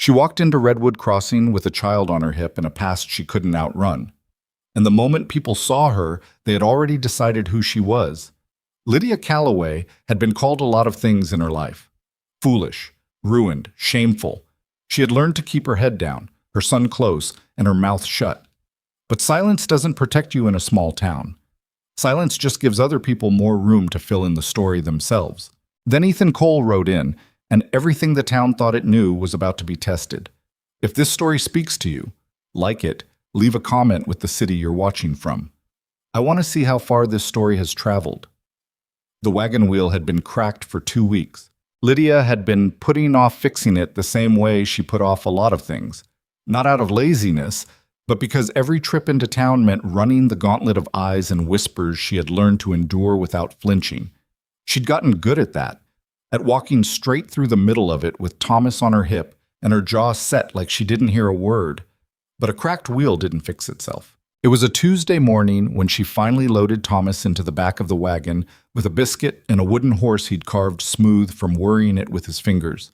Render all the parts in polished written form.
She walked into Redwood Crossing with a child on her hip and a past she couldn't outrun. And the moment people saw her, they had already decided who she was. Lydia Calloway had been called a lot of things in her life. Foolish, ruined, shameful. She had learned to keep her head down, her son close, and her mouth shut. But silence doesn't protect you in a small town. Silence just gives other people more room to fill in the story themselves. Then Ethan Cole wrote in, and everything the town thought it knew was about to be tested. If this story speaks to you, like it, leave a comment with the city you're watching from. I want to see how far this story has traveled. The wagon wheel had been cracked for 2 weeks. Lydia had been putting off fixing it the same way she put off a lot of things. Not out of laziness, but because every trip into town meant running the gauntlet of eyes and whispers she had learned to endure without flinching. She'd gotten good at that, at walking straight through the middle of it with Thomas on her hip and her jaw set like she didn't hear a word. But a cracked wheel didn't fix itself. It was a Tuesday morning when she finally loaded Thomas into the back of the wagon with a biscuit and a wooden horse he'd carved smooth from worrying it with his fingers,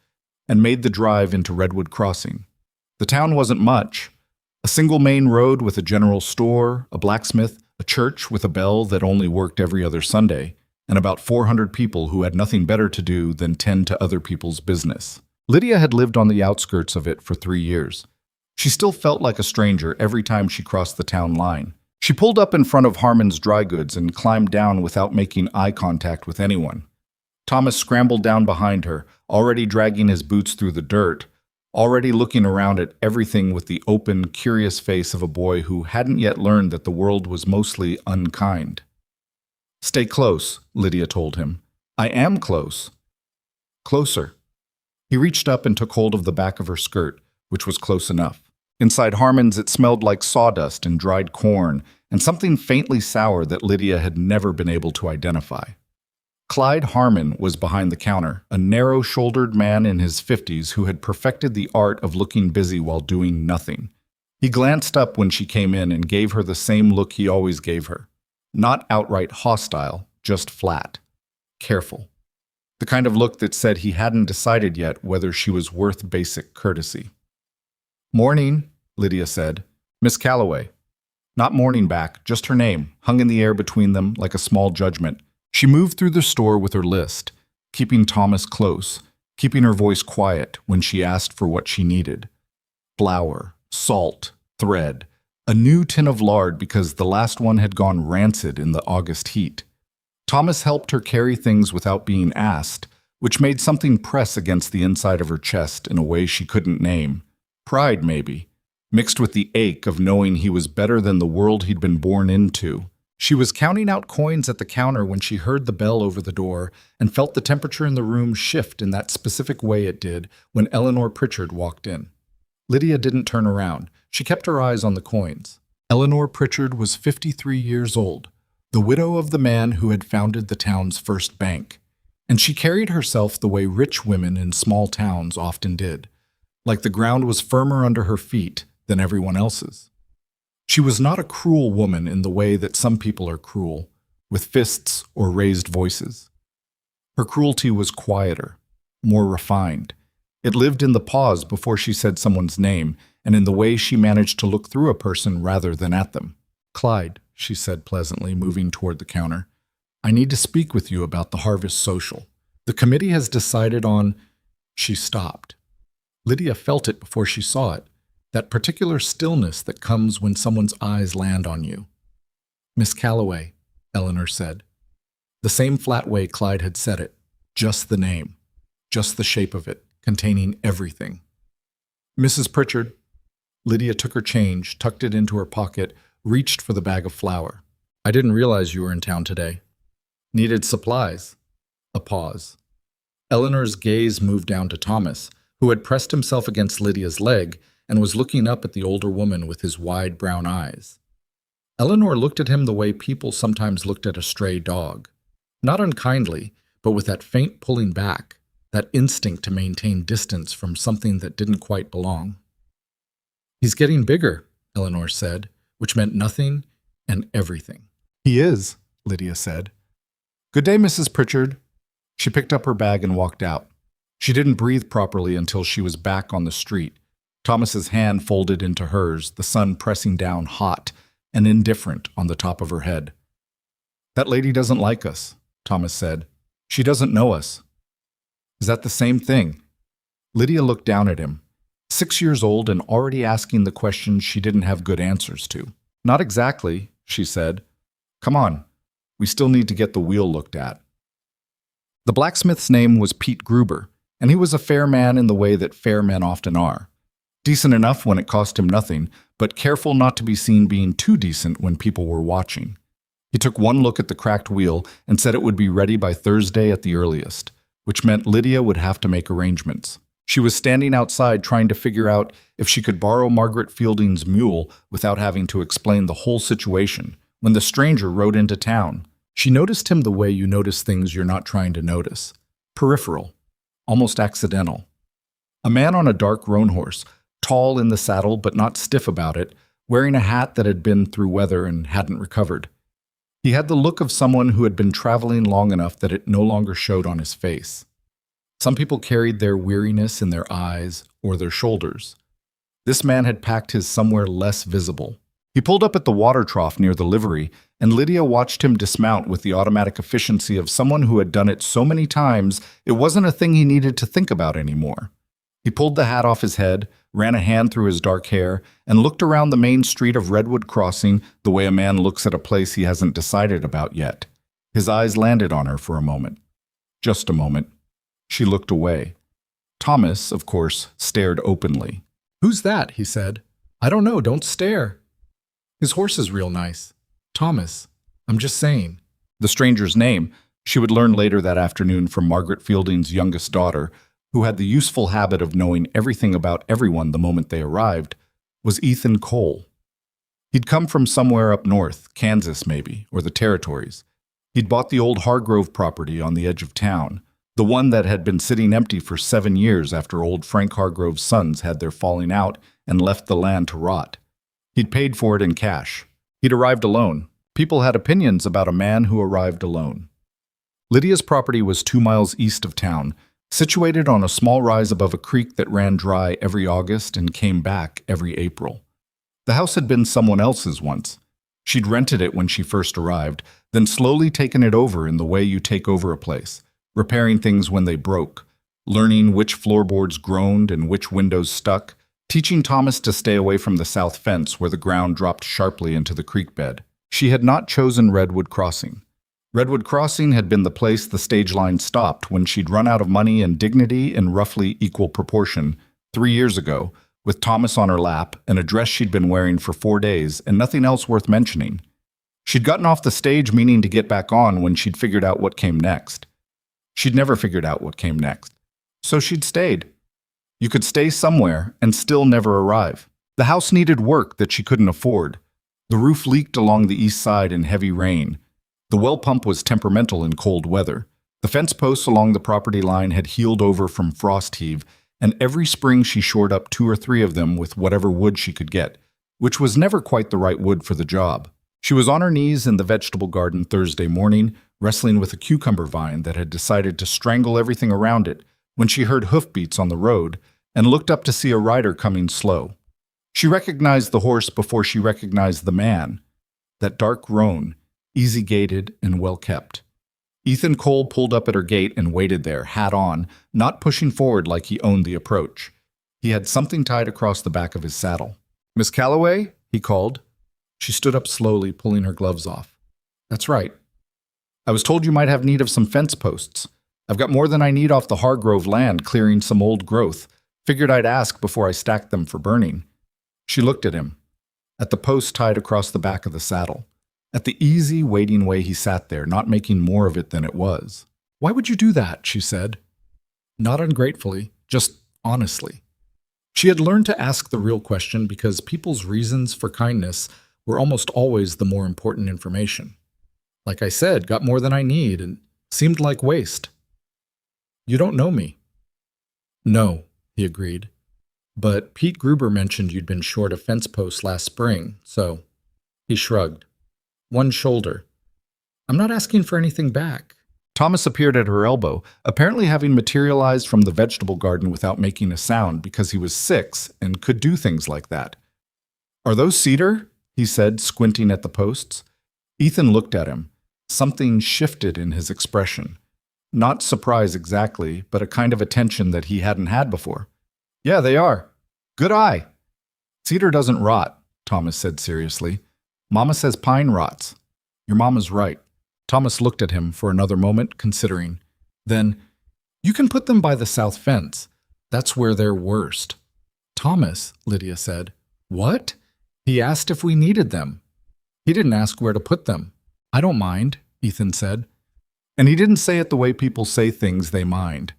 and made the drive into Redwood Crossing. The town wasn't much. A single main road with a general store, a blacksmith, a church with a bell that only worked every other Sunday, and about 400 people who had nothing better to do than tend to other people's business. Lydia had lived on the outskirts of it for 3 years. She still felt like a stranger every time she crossed the town line. She pulled up in front of Harmon's Dry Goods and climbed down without making eye contact with anyone. Thomas scrambled down behind her, already dragging his boots through the dirt, already looking around at everything with the open, curious face of a boy who hadn't yet learned that the world was mostly unkind. "Stay close," Lydia told him. "I am close." "Closer." He reached up and took hold of the back of her skirt, which was close enough. Inside Harmon's, it smelled like sawdust and dried corn, and something faintly sour that Lydia had never been able to identify. Clyde Harmon was behind the counter, a narrow-shouldered man in his 50s who had perfected the art of looking busy while doing nothing. He glanced up when she came in and gave her the same look he always gave her. Not outright hostile, just flat. Careful. The kind of look that said he hadn't decided yet whether she was worth basic courtesy. "Morning," Lydia said. "Miss Calloway." Not morning back, just her name, hung in the air between them like a small judgment. She moved through the store with her list, keeping Thomas close, keeping her voice quiet when she asked for what she needed. Flour, salt, thread, a new tin of lard because the last one had gone rancid in the August heat. Thomas helped her carry things without being asked, which made something press against the inside of her chest in a way she couldn't name. Pride, maybe, mixed with the ache of knowing he was better than the world he'd been born into. She was counting out coins at the counter when she heard the bell over the door and felt the temperature in the room shift in that specific way it did when Eleanor Pritchard walked in. Lydia didn't turn around. She kept her eyes on the coins. Eleanor Pritchard was 53 years old, the widow of the man who had founded the town's first bank, and she carried herself the way rich women in small towns often did, like the ground was firmer under her feet than everyone else's. She was not a cruel woman in the way that some people are cruel, with fists or raised voices. Her cruelty was quieter, more refined. It lived in the pause before she said someone's name, and in the way she managed to look through a person rather than at them. "Clyde," she said pleasantly, moving toward the counter. "I need to speak with you about the Harvest Social. The committee has decided on—" She stopped. Lydia felt it before she saw it, that particular stillness that comes when someone's eyes land on you. "Miss Calloway," Eleanor said. The same flat way Clyde had said it, just the name, just the shape of it, containing everything. "Mrs. Pritchard." Lydia took her change, tucked it into her pocket, reached for the bag of flour. "I didn't realize you were in town today." "Needed supplies." A pause. Eleanor's gaze moved down to Thomas, who had pressed himself against Lydia's leg and was looking up at the older woman with his wide brown eyes. Eleanor looked at him the way people sometimes looked at a stray dog. Not unkindly, but with that faint pulling back, that instinct to maintain distance from something that didn't quite belong. "He's getting bigger," Eleanor said, which meant nothing and everything. "He is," Lydia said. "Good day, Mrs. Pritchard." She picked up her bag and walked out. She didn't breathe properly until she was back on the street, Thomas's hand folded into hers, the sun pressing down hot and indifferent on the top of her head. "That lady doesn't like us," Thomas said. "She doesn't know us." "Is that the same thing?" Lydia looked down at him, 6 years old and already asking the questions she didn't have good answers to. "Not exactly," she said. "Come on, we still need to get the wheel looked at." The blacksmith's name was Pete Gruber, and he was a fair man in the way that fair men often are. Decent enough when it cost him nothing, but careful not to be seen being too decent when people were watching. He took one look at the cracked wheel and said it would be ready by Thursday at the earliest, which meant Lydia would have to make arrangements. She was standing outside trying to figure out if she could borrow Margaret Fielding's mule without having to explain the whole situation when the stranger rode into town. She noticed him the way you notice things you're not trying to notice. Peripheral. Almost accidental. A man on a dark roan horse, tall in the saddle but not stiff about it, wearing a hat that had been through weather and hadn't recovered. He had the look of someone who had been traveling long enough that it no longer showed on his face. Some people carried their weariness in their eyes or their shoulders. This man had packed his somewhere less visible. He pulled up at the water trough near the livery, and Lydia watched him dismount with the automatic efficiency of someone who had done it so many times it wasn't a thing he needed to think about anymore. He pulled the hat off his head, ran a hand through his dark hair, and looked around the main street of Redwood Crossing the way a man looks at a place he hasn't decided about yet. His eyes landed on her for a moment. Just a moment. She looked away. Thomas, of course, stared openly. "Who's that?" he said. "I don't know, don't stare." "His horse is real nice." "Thomas, I'm just saying." The stranger's name, she would learn later that afternoon from Margaret Fielding's youngest daughter, who had the useful habit of knowing everything about everyone the moment they arrived, was Ethan Cole. He'd come from somewhere up north, Kansas maybe, or the Territories. He'd bought the old Hargrove property on the edge of town, the one that had been sitting empty for 7 years after old Frank Hargrove's sons had their falling out and left the land to rot. He'd paid for it in cash. He'd arrived alone. People had opinions about a man who arrived alone. Lydia's property was 2 miles east of town, situated on a small rise above a creek that ran dry every August and came back every April. The house had been someone else's once. She'd rented it when she first arrived, then slowly taken it over in the way you take over a place, repairing things when they broke, learning which floorboards groaned and which windows stuck, teaching Thomas to stay away from the south fence where the ground dropped sharply into the creek bed. She had not chosen Redwood Crossing. Redwood Crossing had been the place the stage line stopped when she'd run out of money and dignity in roughly equal proportion 3 years ago, with Thomas on her lap, and a dress she'd been wearing for 4 days, and nothing else worth mentioning. She'd gotten off the stage meaning to get back on when she'd figured out what came next. She'd never figured out what came next. So she'd stayed. You could stay somewhere and still never arrive. The house needed work that she couldn't afford. The roof leaked along the east side in heavy rain. The well pump was temperamental in cold weather. The fence posts along the property line had healed over from frost heave, and every spring she shored up 2 or 3 of them with whatever wood she could get, which was never quite the right wood for the job. She was on her knees in the vegetable garden Thursday morning, wrestling with a cucumber vine that had decided to strangle everything around it, when she heard hoofbeats on the road and looked up to see a rider coming slow. She recognized the horse before she recognized the man, that dark roan, easy-gaited and well-kept. Ethan Cole pulled up at her gate and waited there, hat on, not pushing forward like he owned the approach. He had something tied across the back of his saddle. "Miss Calloway?" he called. She stood up slowly, pulling her gloves off. "That's right. I was told you might have need of some fence posts. I've got more than I need off the Hargrove land, clearing some old growth. Figured I'd ask before I stacked them for burning." She looked at him, at the post tied across the back of the saddle, at the easy, waiting way he sat there, not making more of it than it was. "Why would you do that?" she said. Not ungratefully, just honestly. She had learned to ask the real question because people's reasons for kindness were almost always the more important information. "Like I said, got more than I need, and seemed like waste." "You don't know me." "No," he agreed. "But Pete Gruber mentioned you'd been short a fence post last spring, so..." He shrugged. One shoulder. "I'm not asking for anything back." Thomas appeared at her elbow, apparently having materialized from the vegetable garden without making a sound because he was 6 and could do things like that. "Are those cedar?" he said, squinting at the posts. Ethan looked at him. Something shifted in his expression. Not surprise exactly, but a kind of attention that he hadn't had before. "Yeah, they are. Good eye." "Cedar doesn't rot," Thomas said seriously. "Mama says pine rots." "Your mama's right." Thomas looked at him for another moment, considering. Then, "You can put them by the south fence. That's where they're worst." "Thomas," Lydia said. "What?" "He asked if we needed them." "He didn't ask where to put them." "I don't mind," Ethan said. And he didn't say it the way people say things they mind.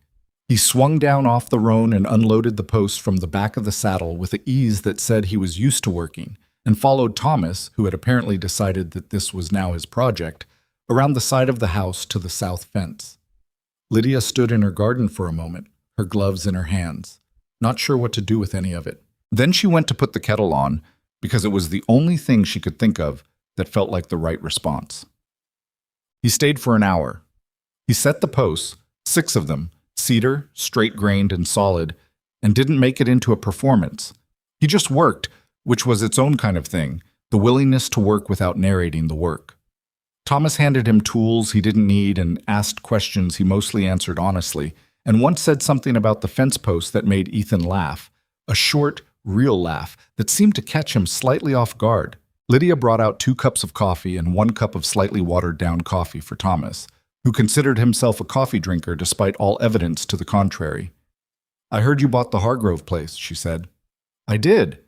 He swung down off the roan and unloaded the post from the back of the saddle with an ease that said he was used to working, and followed Thomas, who had apparently decided that this was now his project, around the side of the house to the south fence. Lydia stood in her garden for a moment, her gloves in her hands, not sure what to do with any of it. Then she went to put the kettle on, because it was the only thing she could think of that felt like the right response. He stayed for an hour. He set the posts, 6 of them, cedar, straight-grained and solid, and didn't make it into a performance. He just worked, which was its own kind of thing, the willingness to work without narrating the work. Thomas handed him tools he didn't need and asked questions he mostly answered honestly, and once said something about the fence post that made Ethan laugh, a short, real laugh that seemed to catch him slightly off guard. Lydia brought out 2 cups of coffee and 1 cup of slightly watered-down coffee for Thomas, who considered himself a coffee drinker despite all evidence to the contrary. "I heard you bought the Hargrove place," she said. "I did."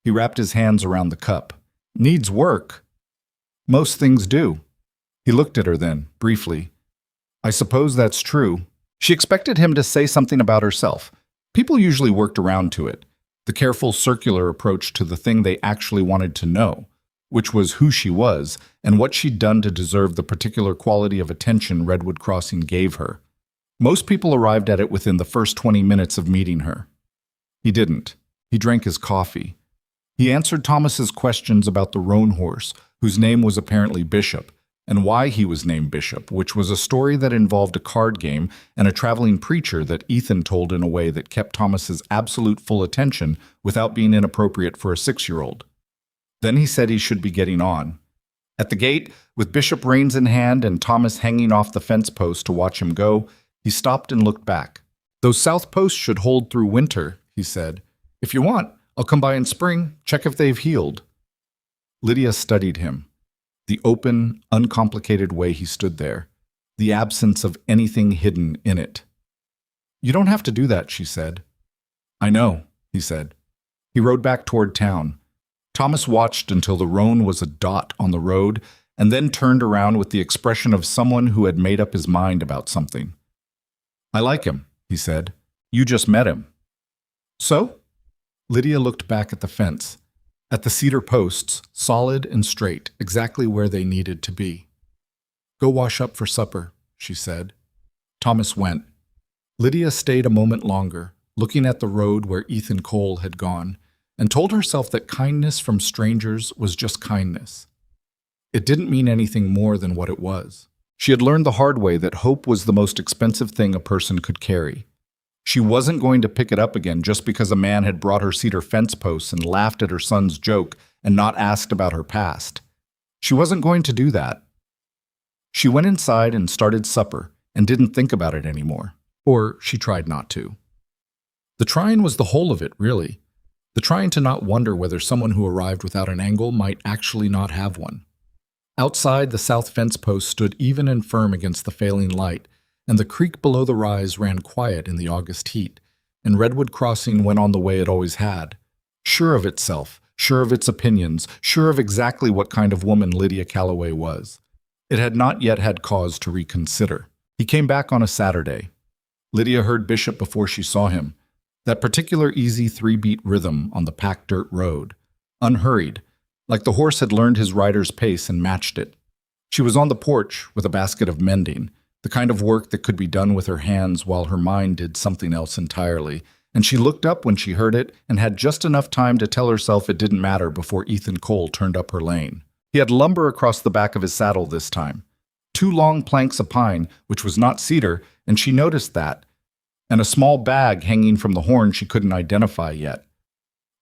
He wrapped his hands around the cup. "Needs work." "Most things do." He looked at her then, briefly. "I suppose that's true." She expected him to say something about herself. People usually worked around to it, the careful circular approach to the thing they actually wanted to know, which was who she was and what she'd done to deserve the particular quality of attention Redwood Crossing gave her. Most people arrived at it within the first 20 minutes of meeting her. He didn't. He drank his coffee. He answered Thomas's questions about the roan horse, whose name was apparently Bishop, and why he was named Bishop, which was a story that involved a card game and a traveling preacher that Ethan told in a way that kept Thomas's absolute full attention without being inappropriate for a 6-year-old. Then he said he should be getting on. At the gate, with Bishop reins in hand and Thomas hanging off the fence post to watch him go, he stopped and looked back. "Those south posts should hold through winter," he said. "If you want, I'll come by in spring, check if they've healed." Lydia studied him. The open, uncomplicated way he stood there, the absence of anything hidden in it. "You don't have to do that," she said. "I know," he said. He rode back toward town. Thomas watched until the roan was a dot on the road and then turned around with the expression of someone who had made up his mind about something. "I like him," he said. "You just met him." "So?" Lydia looked back at the fence, at the cedar posts, solid and straight, exactly where they needed to be. "Go wash up for supper," she said. Thomas went. Lydia stayed a moment longer, looking at the road where Ethan Cole had gone, and told herself that kindness from strangers was just kindness. It didn't mean anything more than what it was. She had learned the hard way that hope was the most expensive thing a person could carry. She wasn't going to pick it up again just because a man had brought her cedar fence posts and laughed at her son's joke and not asked about her past. She wasn't going to do that. She went inside and started supper and didn't think about it anymore. Or she tried not to. The trying was the whole of it, really. The trying to not wonder whether someone who arrived without an angle might actually not have one. Outside, the south fence post stood even and firm against the failing light, and the creek below the rise ran quiet in the August heat, and Redwood Crossing went on the way it always had, sure of itself, sure of its opinions, sure of exactly what kind of woman Lydia Calloway was. It had not yet had cause to reconsider. He came back on a Saturday. Lydia heard Bishop before she saw him, that particular easy 3-beat rhythm on the packed dirt road, unhurried, like the horse had learned his rider's pace and matched it. She was on the porch with a basket of mending, the kind of work that could be done with her hands while her mind did something else entirely, and she looked up when she heard it and had just enough time to tell herself it didn't matter before Ethan Cole turned up her lane. He had lumber across the back of his saddle this time, 2 long planks of pine, which was not cedar, and she noticed that, and a small bag hanging from the horn she couldn't identify yet.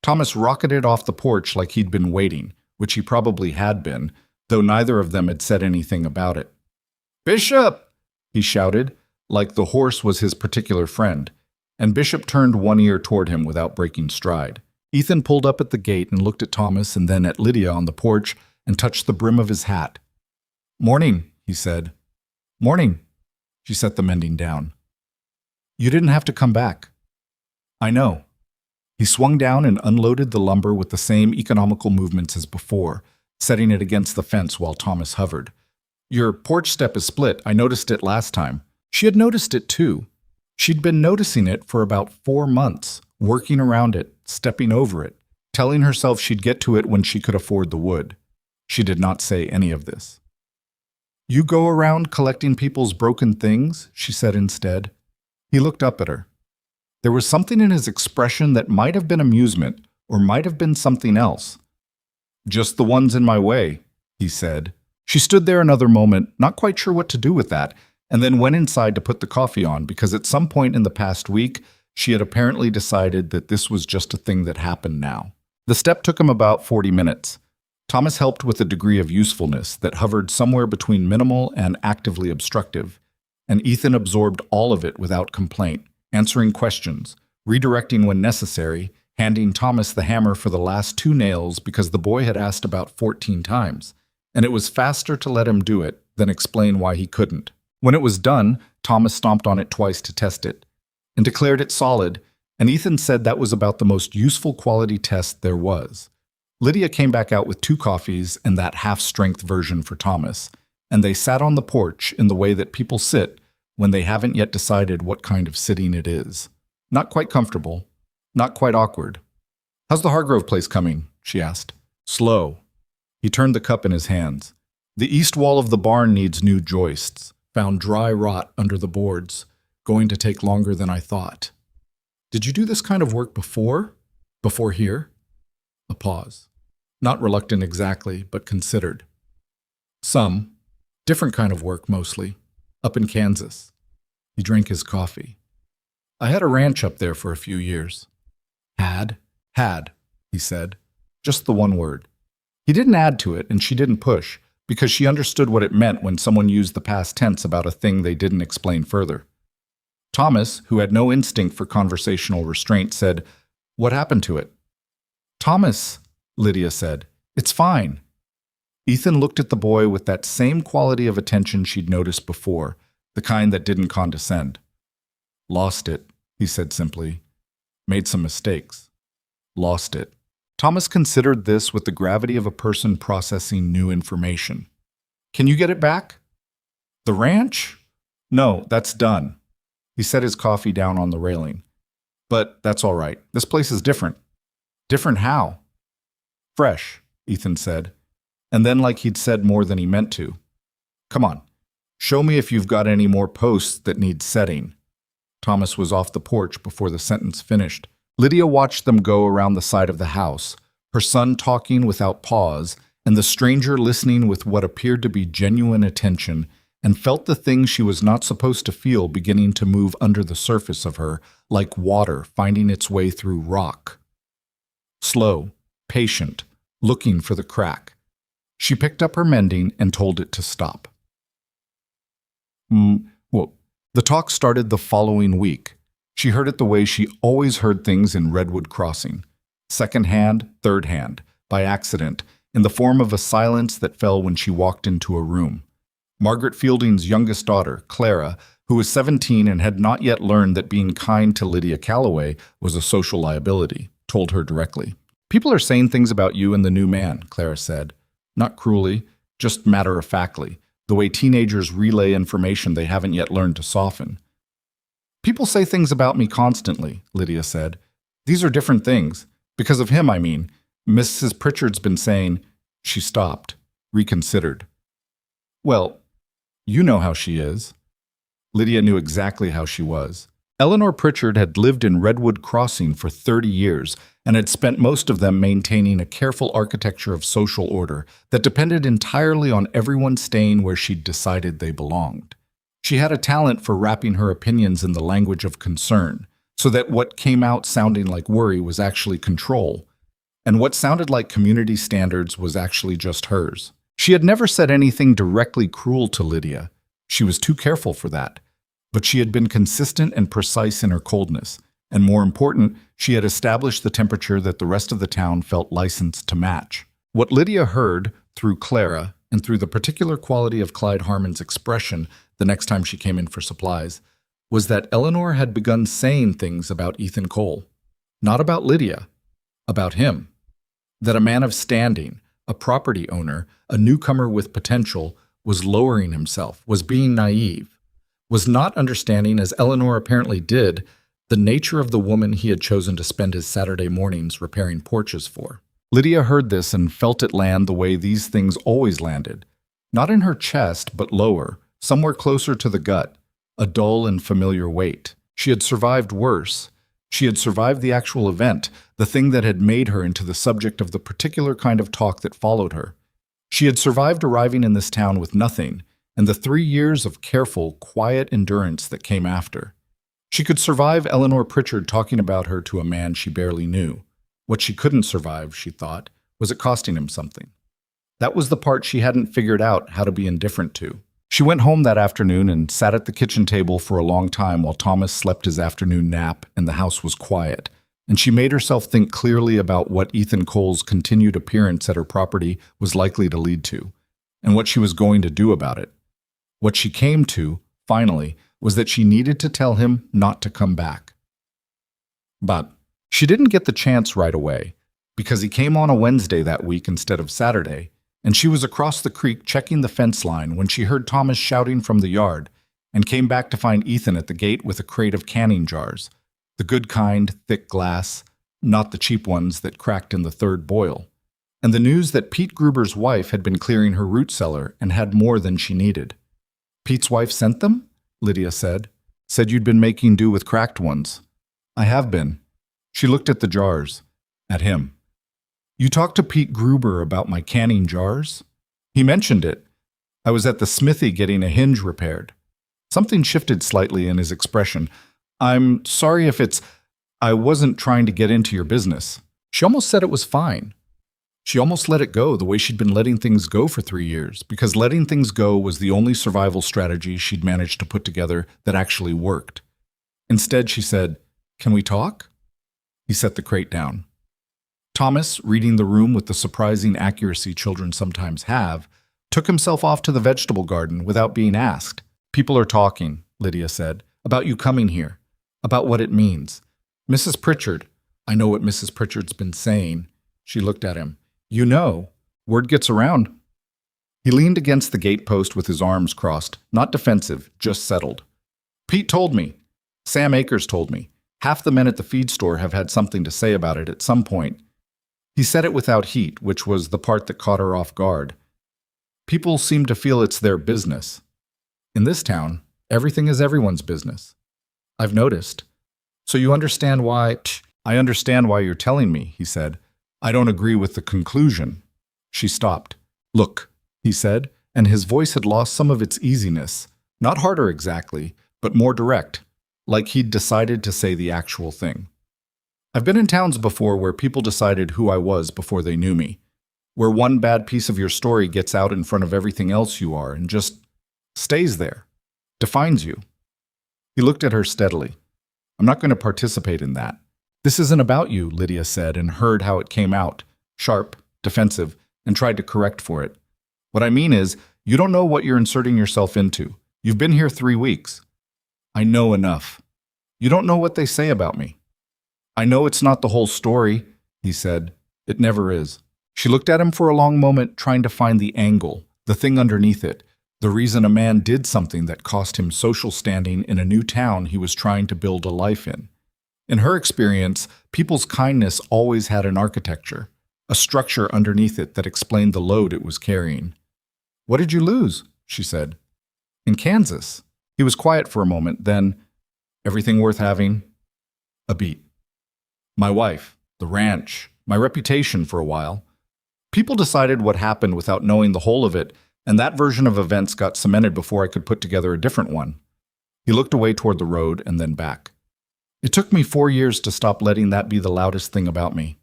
Thomas rocketed off the porch like he'd been waiting, which he probably had been, though neither of them had said anything about it. "Bishop!" he shouted, like the horse was his particular friend, and Bishop turned one ear toward him without breaking stride. Ethan pulled up at the gate and looked at Thomas and then at Lydia on the porch and touched the brim of his hat. "Morning," he said. "Morning." She set the mending down. "You didn't have to come back." "I know." He swung down and unloaded the lumber with the same economical movements as before, setting it against the fence while Thomas hovered. "Your porch step is split. I noticed it last time." She had noticed it too. She'd been noticing it for about 4 months, working around it, stepping over it, telling herself she'd get to it when she could afford the wood. She did not say any of this. "You go around collecting people's broken things?" she said instead. He looked up at her. There was something in his expression that might have been amusement, or might have been something else. "Just the ones in my way," he said. She stood there another moment, not quite sure what to do with that, and then went inside to put the coffee on because at some point in the past week, she had apparently decided that this was just a thing that happened now. The step took him about 40 minutes. Thomas helped with a degree of usefulness that hovered somewhere between minimal and actively obstructive, and Ethan absorbed all of it without complaint, answering questions, redirecting when necessary, handing Thomas the hammer for the last 2 nails because the boy had asked about 14 times, and it was faster to let him do it than explain why he couldn't. When it was done, Thomas stomped on it twice to test it, and declared it solid, and Ethan said that was about the most useful quality test there was. Lydia came back out with 2 coffees and that half-strength version for Thomas, and they sat on the porch in the way that people sit when they haven't yet decided what kind of sitting it is. Not quite comfortable, not quite awkward. "How's the Hargrove place coming?" she asked. "Slow." He turned the cup in his hands. "The east wall of the barn needs new joists. Found dry rot under the boards. Going to take longer than I thought." "Did you do this kind of work before? Before here?" A pause. Not reluctant exactly, but considered. "Some. Different kind of work, mostly. Up in Kansas." He drank his coffee. "I had a ranch up there for a few years." Had, he said. Just the one word. He didn't add to it, and she didn't push, because she understood what it meant when someone used the past tense about a thing they didn't explain further. Thomas, who had no instinct for conversational restraint, said, "What happened to it?" "Thomas," Lydia said, "it's fine." Ethan looked at the boy with that same quality of attention she'd noticed before, the kind that didn't condescend. "Lost it," he said simply. "Made some mistakes. Lost it." Thomas considered this with the gravity of a person processing new information. "Can you get it back?" "The ranch? No, that's done." He set his coffee down on the railing. "But that's all right. This place is different." "Different how?" "Fresh," Ethan said, and then like he'd said more than he meant to. "Come on, show me if you've got any more posts that need setting." Thomas was off the porch before the sentence finished. Lydia watched them go around the side of the house, her son talking without pause, and the stranger listening with what appeared to be genuine attention, and felt the thing she was not supposed to feel beginning to move under the surface of her, like water finding its way through rock. Slow, patient, looking for the crack. She picked up her mending and told it to stop. The talk started the following week. She heard it the way she always heard things in Redwood Crossing. Second-hand, third-hand, by accident, in the form of a silence that fell when she walked into a room. Margaret Fielding's youngest daughter, Clara, who was 17 and had not yet learned that being kind to Lydia Calloway was a social liability, told her directly. "People are saying things about you and the new man," Clara said. Not cruelly, just matter-of-factly, the way teenagers relay information they haven't yet learned to soften. "People say things about me constantly," Lydia said. "These are different things. Because of him, I mean. Mrs. Pritchard's been saying—" She stopped, reconsidered. "Well, you know how she is." Lydia knew exactly how she was. Eleanor Pritchard had lived in Redwood Crossing for 30 years and had spent most of them maintaining a careful architecture of social order that depended entirely on everyone staying where she'd decided they belonged. She had a talent for wrapping her opinions in the language of concern, so that what came out sounding like worry was actually control, and what sounded like community standards was actually just hers. She had never said anything directly cruel to Lydia. She was too careful for that. But she had been consistent and precise in her coldness, and more important, she had established the temperature that the rest of the town felt licensed to match. What Lydia heard, through Clara, and through the particular quality of Clyde Harmon's expression the next time she came in for supplies, was that Eleanor had begun saying things about Ethan Cole. Not about Lydia, about him. That a man of standing, a property owner, a newcomer with potential, was lowering himself, was being naive, was not understanding, as Eleanor apparently did, the nature of the woman he had chosen to spend his Saturday mornings repairing porches for. Lydia heard this and felt it land the way these things always landed. Not in her chest, but lower, somewhere closer to the gut, a dull and familiar weight. She had survived worse. She had survived the actual event, the thing that had made her into the subject of the particular kind of talk that followed her. She had survived arriving in this town with nothing, and the 3 years of careful, quiet endurance that came after. She could survive Eleanor Pritchard talking about her to a man she barely knew. What she couldn't survive, she thought, was it costing him something. That was the part she hadn't figured out how to be indifferent to. She went home that afternoon and sat at the kitchen table for a long time while Thomas slept his afternoon nap and the house was quiet, and she made herself think clearly about what Ethan Cole's continued appearance at her property was likely to lead to, and what she was going to do about it. What she came to, finally, was that she needed to tell him not to come back. But she didn't get the chance right away, because he came on a Wednesday that week instead of Saturday, and she was across the creek checking the fence line when she heard Thomas shouting from the yard, and came back to find Ethan at the gate with a crate of canning jars, the good kind, thick glass, not the cheap ones that cracked in the third boil, and the news that Pete Gruber's wife had been clearing her root cellar and had more than she needed. "Pete's wife sent them?" Lydia said. "Said you'd been making do with cracked ones." "I have been." She looked at the jars. At him. "You talked to Pete Gruber about my canning jars?" "He mentioned it. I was at the smithy getting a hinge repaired." Something shifted slightly in his expression. "I'm sorry if it's... I wasn't trying to get into your business." She almost said it was fine. She almost let it go the way she'd been letting things go for 3 years, because letting things go was the only survival strategy she'd managed to put together that actually worked. Instead, she said, "Can we talk?" He set the crate down. Thomas, reading the room with the surprising accuracy children sometimes have, took himself off to the vegetable garden without being asked. "People are talking," Lydia said, "about you coming here, about what it means. Mrs. Pritchard, I know what Mrs. Pritchard's been saying." She looked at him. "You know, word gets around." He leaned against the gatepost with his arms crossed, not defensive, just settled. "Pete told me. Sam Akers told me. Half the men at the feed store have had something to say about it at some point." He said it without heat, which was the part that caught her off guard. People seem to feel it's their business. In this town, everything is everyone's business. I've noticed. "So you understand why..." "I understand why you're telling me," he said. "I don't agree with the conclusion." She stopped. "Look," he said, and his voice had lost some of its easiness. Not harder exactly, but more direct, like he'd decided to say the actual thing. "I've been in towns before where people decided who I was before they knew me, where one bad piece of your story gets out in front of everything else you are and just stays there, defines you." He looked at her steadily. "I'm not going to participate in that. This isn't about you," Lydia said, and heard how it came out, sharp, defensive, and tried to correct for it. "What I mean is, you don't know what you're inserting yourself into. You've been here 3 weeks. I know enough. You don't know what they say about me." "I know it's not the whole story," he said. "It never is." She looked at him for a long moment, trying to find the angle, the thing underneath it, the reason a man did something that cost him social standing in a new town he was trying to build a life in. In her experience, people's kindness always had an architecture, a structure underneath it that explained the load it was carrying. "What did you lose?" she said. "In Kansas." He was quiet for a moment, then, Everything worth having? A beat. My wife, the ranch, my reputation for a while. People decided what happened without knowing the whole of it, and that version of events got cemented before I could put together a different one. He looked away toward the road and then back. It took me 4 years to stop letting that be the loudest thing about me.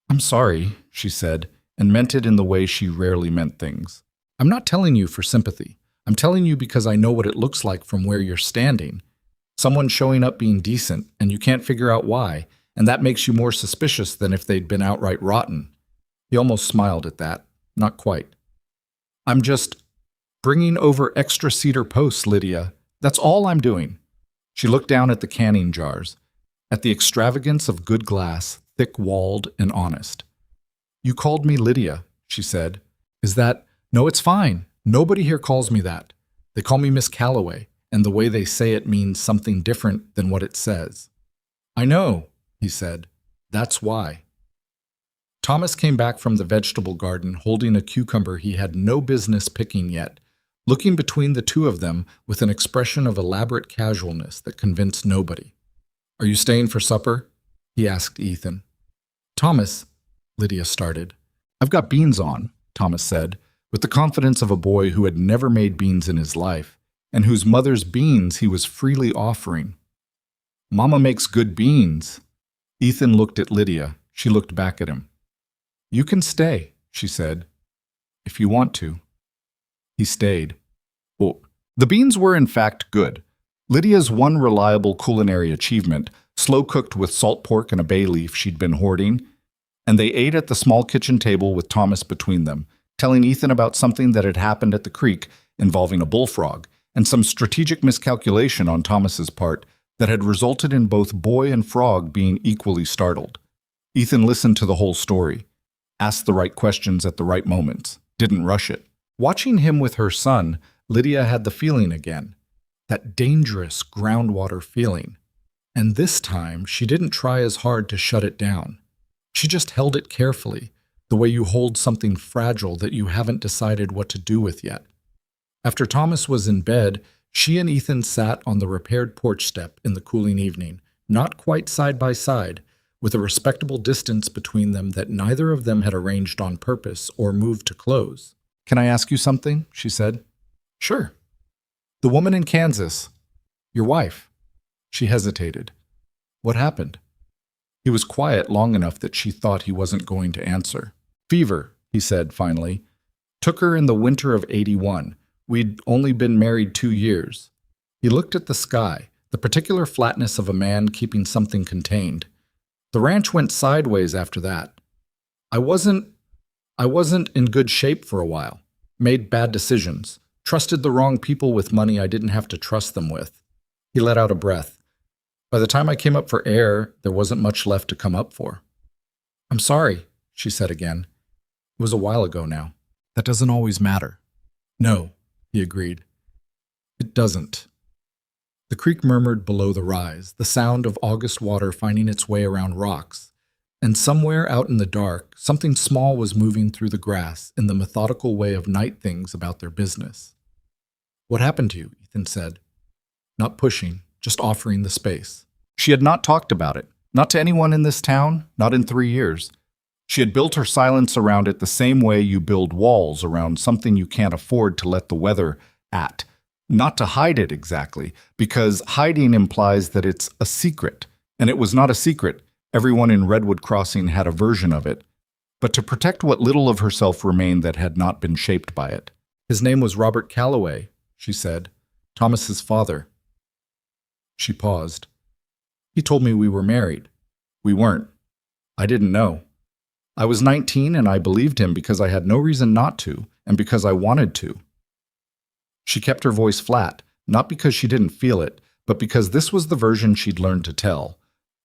I'm sorry, she said, and meant it in the way she rarely meant things. I'm not telling you for sympathy. I'm telling you because I know what it looks like from where you're standing. Someone showing up being decent, and you can't figure out why, and that makes you more suspicious than if they'd been outright rotten. He almost smiled at that. Not quite. I'm just bringing over extra cedar posts, Lydia. That's all I'm doing. She looked down at the canning jars, at the extravagance of good glass, thick-walled and honest. You called me Lydia, she said. Is that? No, it's fine. Nobody here calls me that. They call me Miss Calloway, and the way they say it means something different than what it says. I know, he said. That's why. Thomas came back from the vegetable garden holding a cucumber he had no business picking yet, looking between the two of them with an expression of elaborate casualness that convinced nobody. Are you staying for supper? He asked Ethan. Thomas, Lydia started. I've got beans on, Thomas said, with the confidence of a boy who had never made beans in his life, and whose mother's beans he was freely offering. Mama makes good beans. Ethan looked at Lydia. She looked back at him. You can stay, she said, if you want to. He stayed. Oh, the beans were in fact good. Lydia's one reliable culinary achievement, slow-cooked with salt pork and a bay leaf she'd been hoarding, and they ate at the small kitchen table with Thomas between them, telling Ethan about something that had happened at the creek involving a bullfrog, and some strategic miscalculation on Thomas's part that had resulted in both boy and frog being equally startled. Ethan listened to the whole story, asked the right questions at the right moments, didn't rush it. Watching him with her son, Lydia had the feeling again, that dangerous groundwater feeling. And this time, she didn't try as hard to shut it down. She just held it carefully, the way you hold something fragile that you haven't decided what to do with yet. After Thomas was in bed, she and Ethan sat on the repaired porch step in the cooling evening, not quite side by side, with a respectable distance between them that neither of them had arranged on purpose or moved to close. Can I ask you something? She said. Sure. The woman in Kansas, your wife. She hesitated. What happened? He was quiet long enough that she thought he wasn't going to answer. Fever, he said finally. Took her in the winter of '81. We'd only been married 2 years. He looked at the sky, the particular flatness of a man keeping something contained. The ranch went sideways after that. I wasn't in good shape for a while. Made bad decisions. Trusted the wrong people with money I didn't have to trust them with. He let out a breath. By the time I came up for air, there wasn't much left to come up for. I'm sorry, she said again. It was a while ago now. That doesn't always matter. No, he agreed. It doesn't. The creek murmured below the rise, the sound of August water finding its way around rocks, and somewhere out in the dark, something small was moving through the grass in the methodical way of night things about their business. What happened to you? Ethan said. Not pushing, just offering the space. She had not talked about it, not to anyone in this town, not in 3 years. She had built her silence around it the same way you build walls around something you can't afford to let the weather at. Not to hide it exactly, because hiding implies that it's a secret, and it was not a secret. Everyone in Redwood Crossing had a version of it, but to protect what little of herself remained that had not been shaped by it. His name was Robert Calloway, she said, Thomas's father. She paused. He told me we were married. We weren't. I didn't know. I was 19 and I believed him because I had no reason not to, and because I wanted to. She kept her voice flat, not because she didn't feel it, but because this was the version she'd learned to tell,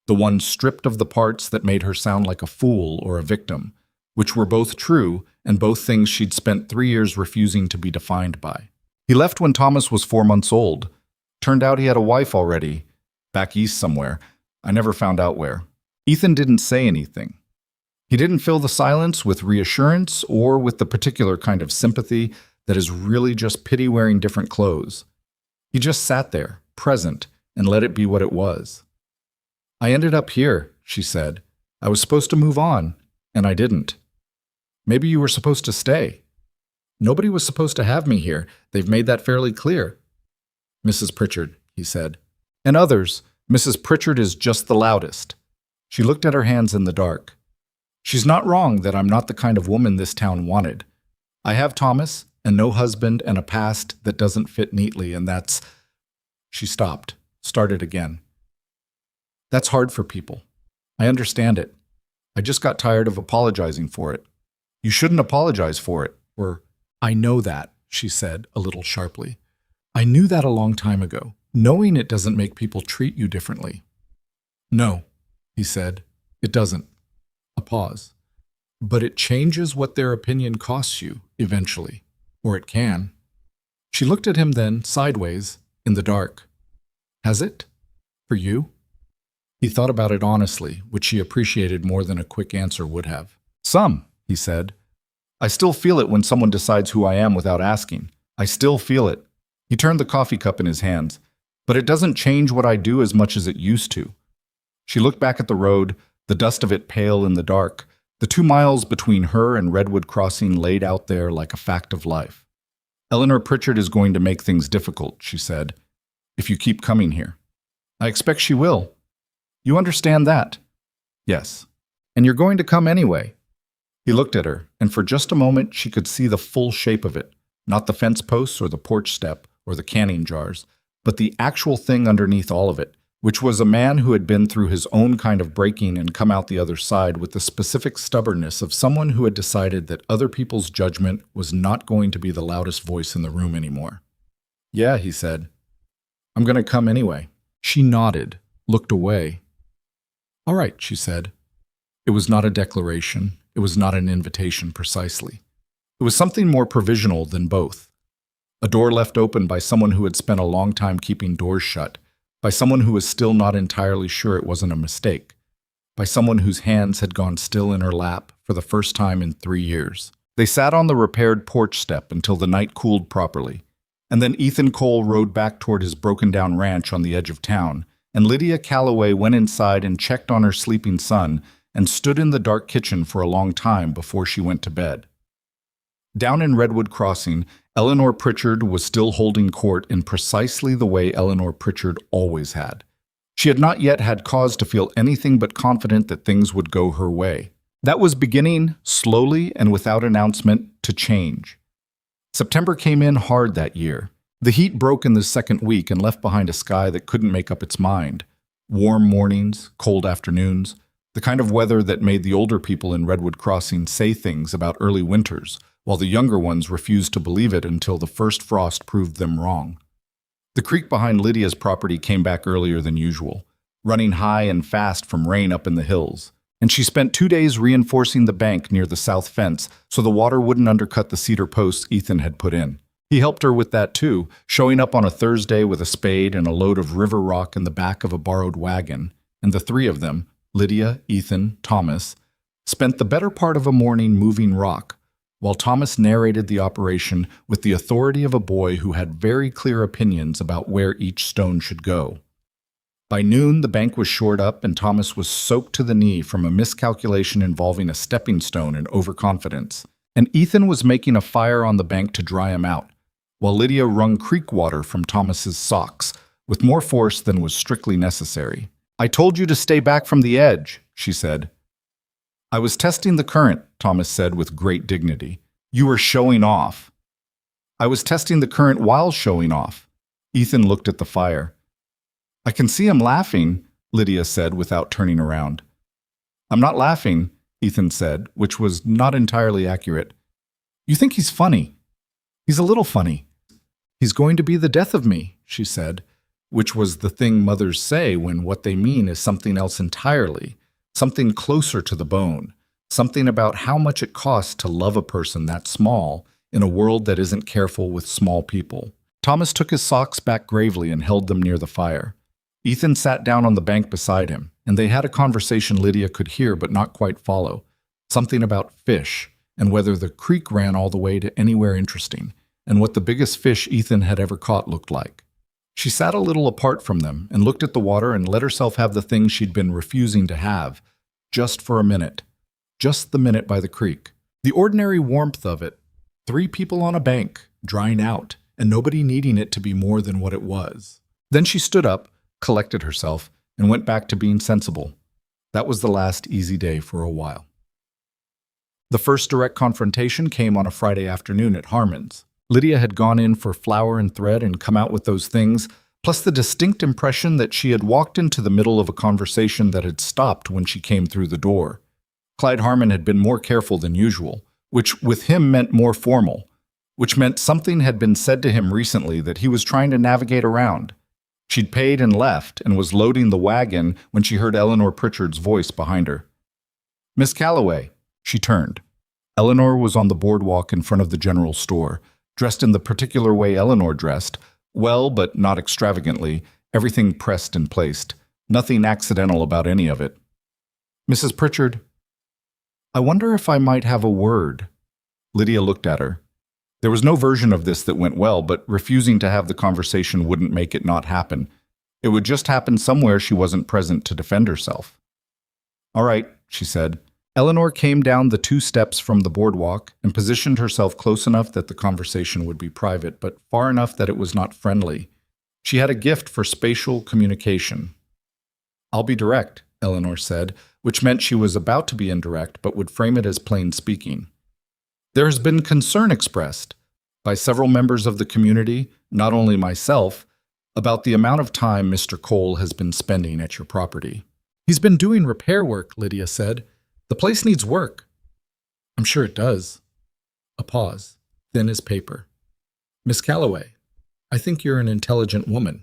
the one stripped of the parts that made her sound like a fool or a victim, which were both true and both things she'd spent 3 years refusing to be defined by. He left when Thomas was 4 months old. Turned out he had a wife already, back east somewhere. I never found out where. Ethan didn't say anything. He didn't fill the silence with reassurance or with the particular kind of sympathy that is really just pity wearing different clothes. He just sat there, present, and let it be what it was. I ended up here, she said. I was supposed to move on, and I didn't. Maybe you were supposed to stay. Nobody was supposed to have me here. They've made that fairly clear. Mrs. Pritchard, he said. And others, Mrs. Pritchard is just the loudest. She looked at her hands in the dark. She's not wrong that I'm not the kind of woman this town wanted. I have Thomas, and no husband, and a past that doesn't fit neatly, and that's... She stopped, started again. That's hard for people. I understand it. I just got tired of apologizing for it. You shouldn't apologize for it, or... I know that, she said, a little sharply. I knew that a long time ago. Knowing it doesn't make people treat you differently. No, he said, it doesn't. A pause. But it changes what their opinion costs you, eventually. Or it can. She looked at him then, sideways, in the dark. Has it? For you? He thought about it honestly, which she appreciated more than a quick answer would have. Some, he said. I still feel it when someone decides who I am without asking. I still feel it. He turned the coffee cup in his hands. But it doesn't change what I do as much as it used to. She looked back at the road, the dust of it pale in the dark, the 2 miles between her and Redwood Crossing laid out there like a fact of life. Eleanor Pritchard is going to make things difficult, she said, if you keep coming here. I expect she will. You understand that? Yes. And you're going to come anyway. He looked at her, and for just a moment she could see the full shape of it, not the fence posts or the porch step or the canning jars, but the actual thing underneath all of it, which was a man who had been through his own kind of breaking and come out the other side with the specific stubbornness of someone who had decided that other people's judgment was not going to be the loudest voice in the room anymore. Yeah, he said. I'm going to come anyway. She nodded, looked away. All right, she said. It was not a declaration. It was not an invitation precisely. It was something more provisional than both. A door left open by someone who had spent a long time keeping doors shut, by someone who was still not entirely sure it wasn't a mistake, by someone whose hands had gone still in her lap for the first time in 3 years. They sat on the repaired porch step until the night cooled properly, and then Ethan Cole rode back toward his broken-down ranch on the edge of town, and Lydia Calloway went inside and checked on her sleeping son and stood in the dark kitchen for a long time before she went to bed. Down in Redwood Crossing, Eleanor Pritchard was still holding court in precisely the way Eleanor Pritchard always had. She had not yet had cause to feel anything but confident that things would go her way. That was beginning, slowly and without announcement, to change. September came in hard that year. The heat broke in the second week and left behind a sky that couldn't make up its mind. Warm mornings, cold afternoons, the kind of weather that made the older people in Redwood Crossing say things about early winters, while the younger ones refused to believe it until the first frost proved them wrong. The creek behind Lydia's property came back earlier than usual, running high and fast from rain up in the hills, and she spent 2 days reinforcing the bank near the south fence so the water wouldn't undercut the cedar posts Ethan had put in. He helped her with that too, showing up on a Thursday with a spade and a load of river rock in the back of a borrowed wagon, and the 3 of them, Lydia, Ethan, Thomas, spent the better part of a morning moving rock, while Thomas narrated the operation with the authority of a boy who had very clear opinions about where each stone should go. By noon, the bank was shored up and Thomas was soaked to the knee from a miscalculation involving a stepping stone and overconfidence, and Ethan was making a fire on the bank to dry him out, while Lydia wrung creek water from Thomas's socks with more force than was strictly necessary. I told you to stay back from the edge, she said. I was testing the current, Thomas said with great dignity. You were showing off. I was testing the current while showing off. Ethan looked at the fire. I can see him laughing, Lydia said without turning around. I'm not laughing, Ethan said, which was not entirely accurate. You think he's funny. He's a little funny. He's going to be the death of me, she said, which was the thing mothers say when what they mean is something else entirely, something closer to the bone, something about how much it costs to love a person that small in a world that isn't careful with small people. Thomas took his socks back gravely and held them near the fire. Ethan sat down on the bank beside him, and they had a conversation Lydia could hear but not quite follow, something about fish, and whether the creek ran all the way to anywhere interesting, and what the biggest fish Ethan had ever caught looked like. She sat a little apart from them and looked at the water and let herself have the thing she'd been refusing to have, just for a minute. Just the minute by the creek. The ordinary warmth of it. 3 people on a bank, drying out, and nobody needing it to be more than what it was. Then she stood up, collected herself, and went back to being sensible. That was the last easy day for a while. The first direct confrontation came on a Friday afternoon at Harmon's. Lydia had gone in for flour and thread and come out with those things, plus the distinct impression that she had walked into the middle of a conversation that had stopped when she came through the door. Clyde Harmon had been more careful than usual, which with him meant more formal, which meant something had been said to him recently that he was trying to navigate around. She'd paid and left and was loading the wagon when she heard Eleanor Pritchard's voice behind her. "Miss Calloway." She turned. Eleanor was on the boardwalk in front of the general store, dressed in the particular way Eleanor dressed, well but not extravagantly, everything pressed and placed, nothing accidental about any of it. "Mrs. Pritchard, I wonder if I might have a word." Lydia looked at her. There was no version of this that went well, but refusing to have the conversation wouldn't make it not happen. It would just happen somewhere she wasn't present to defend herself. "All right," she said. Eleanor came down the 2 steps from the boardwalk and positioned herself close enough that the conversation would be private, but far enough that it was not friendly. She had a gift for spatial communication. "I'll be direct," Eleanor said, which meant she was about to be indirect but would frame it as plain speaking. "There has been concern expressed by several members of the community, not only myself, about the amount of time Mr. Cole has been spending at your property." "He's been doing repair work," Lydia said. "The place needs work." "I'm sure it does." A pause, thin as paper. "Miss Calloway, I think you're an intelligent woman."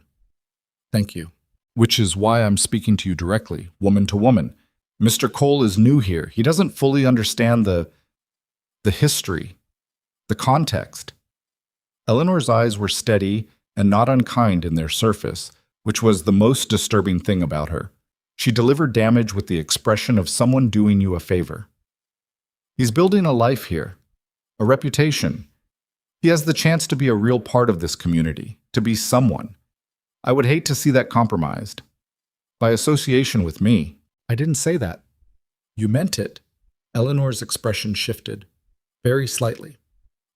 "Thank you." "Which is why I'm speaking to you directly, woman to woman. Mr. Cole is new here. He doesn't fully understand the history, the context." Eleanor's eyes were steady and not unkind in their surface, which was the most disturbing thing about her. She delivered damage with the expression of someone doing you a favor. "He's building a life here, a reputation. He has the chance to be a real part of this community, to be someone. I would hate to see that compromised. By association with me." "I didn't say that." "You meant it." Eleanor's expression shifted, very slightly.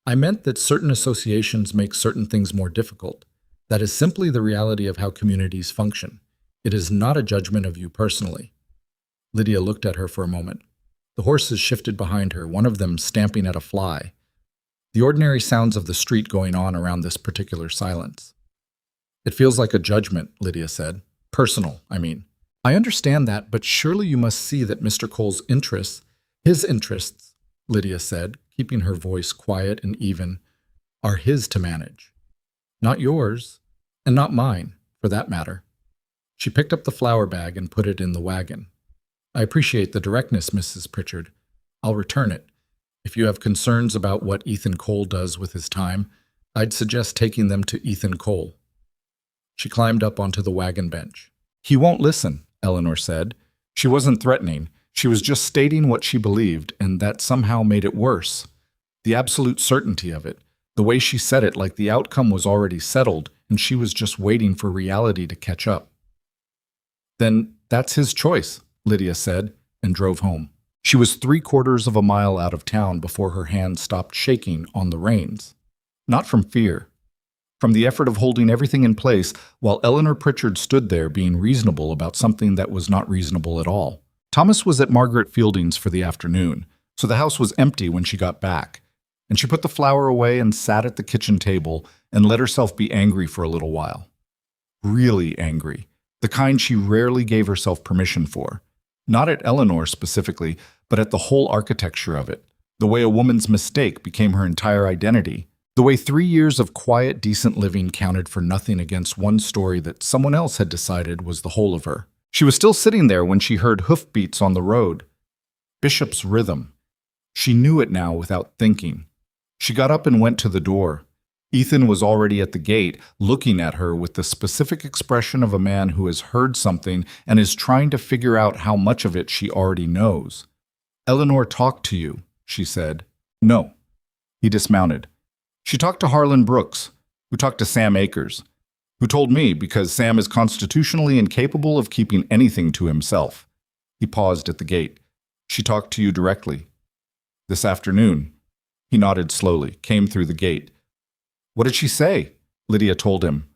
"I meant that certain associations make certain things more difficult. That is simply the reality of how communities function. It is not a judgment of you personally." Lydia looked at her for a moment. The horses shifted behind her, one of them stamping at a fly. The ordinary sounds of the street going on around this particular silence. "It feels like a judgment," Lydia said. "Personal, I mean." "I understand that, but surely you must see that Mr. Cole's interests, his interests," Lydia said, keeping her voice quiet and even, "are his to manage. Not yours, and not mine, for that matter." She picked up the flour bag and put it in the wagon. "I appreciate the directness, Mrs. Pritchard. I'll return it. If you have concerns about what Ethan Cole does with his time, I'd suggest taking them to Ethan Cole." She climbed up onto the wagon bench. "He won't listen," Eleanor said. She wasn't threatening. She was just stating what she believed, and that somehow made it worse. The absolute certainty of it, the way she said it like the outcome was already settled and she was just waiting for reality to catch up. "Then that's his choice," Lydia said, and drove home. She was 3/4 of a mile out of town before her hand stopped shaking on the reins. Not from fear. From the effort of holding everything in place while Eleanor Pritchard stood there being reasonable about something that was not reasonable at all. Thomas was at Margaret Fielding's for the afternoon, so the house was empty when she got back, and she put the flour away and sat at the kitchen table and let herself be angry for a little while. Really angry. The kind she rarely gave herself permission for. Not at Eleanor specifically, but at the whole architecture of it. The way a woman's mistake became her entire identity. The way 3 years of quiet, decent living counted for nothing against one story that someone else had decided was the whole of her. She was still sitting there when she heard hoofbeats on the road. Bishop's rhythm. She knew it now without thinking. She got up and went to the door. Ethan was already at the gate, looking at her with the specific expression of a man who has heard something and is trying to figure out how much of it she already knows. "Eleanor talked to you," she said. "No." He dismounted. "She talked to Harlan Brooks, who talked to Sam Akers. Who told me? Because Sam is constitutionally incapable of keeping anything to himself. He paused at the gate. She talked to you directly. This afternoon. He nodded slowly, came through the gate. What did she say? Lydia told him.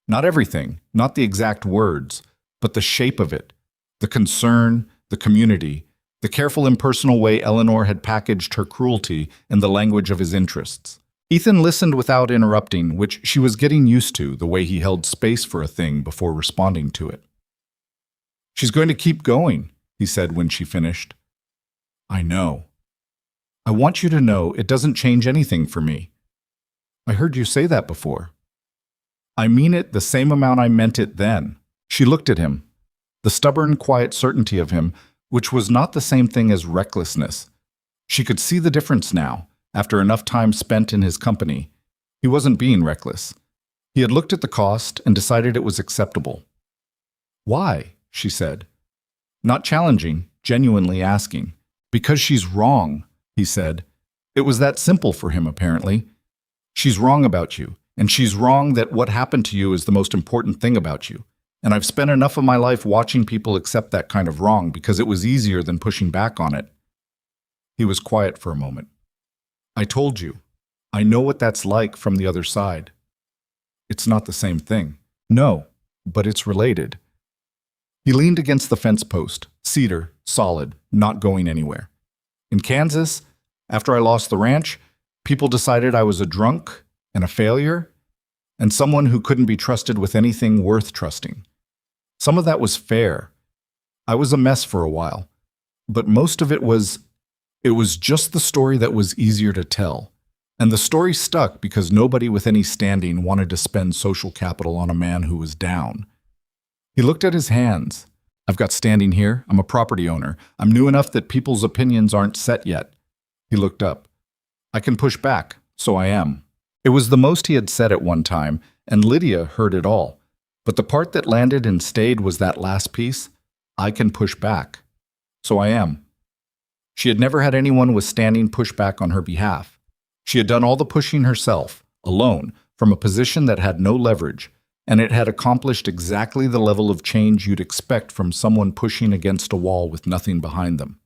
Not everything, not the exact words, but the shape of it. The concern, the community, the careful impersonal way Eleanor had packaged her cruelty in the language of his interests. Ethan listened without interrupting, which she was getting used to, the way he held space for a thing before responding to it. She's going to keep going, he said when she finished. I know. I want you to know it doesn't change anything for me. I heard you say that before. I mean it the same amount I meant it then. She looked at him. The stubborn, quiet certainty of him, which was not the same thing as recklessness. She could see the difference now, after enough time spent in his company. He wasn't being reckless. He had looked at the cost and decided it was acceptable. Why? She said. Not challenging, genuinely asking. Because she's wrong, he said. It was that simple for him, apparently. She's wrong about you, and she's wrong that what happened to you is the most important thing about you. And I've spent enough of my life watching people accept that kind of wrong because it was easier than pushing back on it. He was quiet for a moment. I told you. I know what that's like from the other side. It's not the same thing. No, but it's related. He leaned against the fence post, cedar, solid, not going anywhere. In Kansas, after I lost the ranch, people decided I was a drunk and a failure and someone who couldn't be trusted with anything worth trusting. Some of that was fair. I was a mess for a while, but most of it was just the story that was easier to tell. And the story stuck because nobody with any standing wanted to spend social capital on a man who was down. He looked at his hands. I've got standing here. I'm a property owner. I'm new enough that people's opinions aren't set yet. He looked up. I can push back, so I am. It was the most he had said at one time, and Lydia heard it all. But the part that landed and stayed was that last piece. I can push back. So I am. She had never had anyone with standing push back on her behalf. She had done all the pushing herself, alone, from a position that had no leverage, and it had accomplished exactly the level of change you'd expect from someone pushing against a wall with nothing behind them.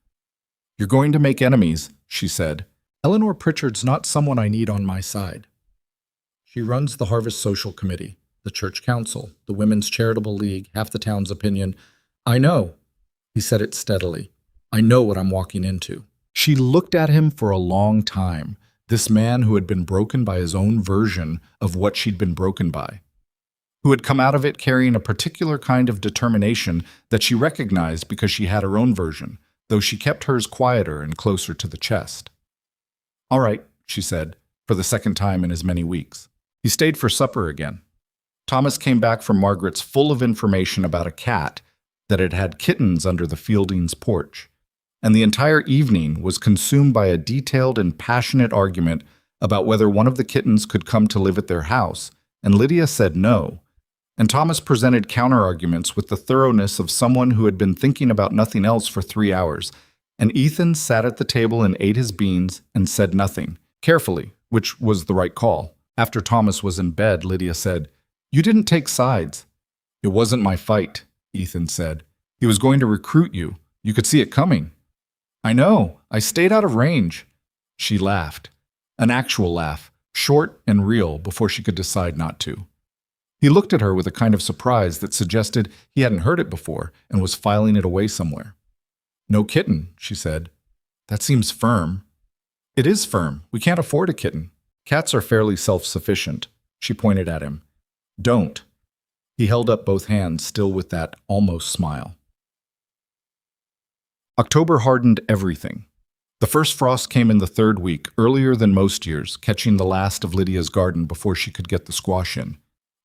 You're going to make enemies, she said. Eleanor Pritchard's not someone I need on my side. She runs the Harvest Social Committee, the Church Council, the Women's Charitable League, half the town's opinion. I know, he said it steadily. I know what I'm walking into. She looked at him for a long time, this man who had been broken by his own version of what she'd been broken by, who had come out of it carrying a particular kind of determination that she recognized because she had her own version, though she kept hers quieter and closer to the chest. All right, she said, for the second time in as many weeks. He stayed for supper again. Thomas came back from Margaret's full of information about a cat that had had kittens under the Fieldings' porch, and the entire evening was consumed by a detailed and passionate argument about whether one of the kittens could come to live at their house, and Lydia said no, and Thomas presented counter-arguments with the thoroughness of someone who had been thinking about nothing else for 3 hours, and Ethan sat at the table and ate his beans and said nothing, carefully, which was the right call. After Thomas was in bed, Lydia said, You didn't take sides. It wasn't my fight, Ethan said. He was going to recruit you. You could see it coming. I know. I stayed out of range. She laughed. An actual laugh, short and real, before she could decide not to. He looked at her with a kind of surprise that suggested he hadn't heard it before and was filing it away somewhere. No kitten, she said. That seems firm. It is firm. We can't afford a kitten. Cats are fairly self-sufficient. She pointed at him. Don't. He held up both hands, still with that almost smile. October hardened everything. The first frost came in the third week, earlier than most years, catching the last of Lydia's garden before she could get the squash in.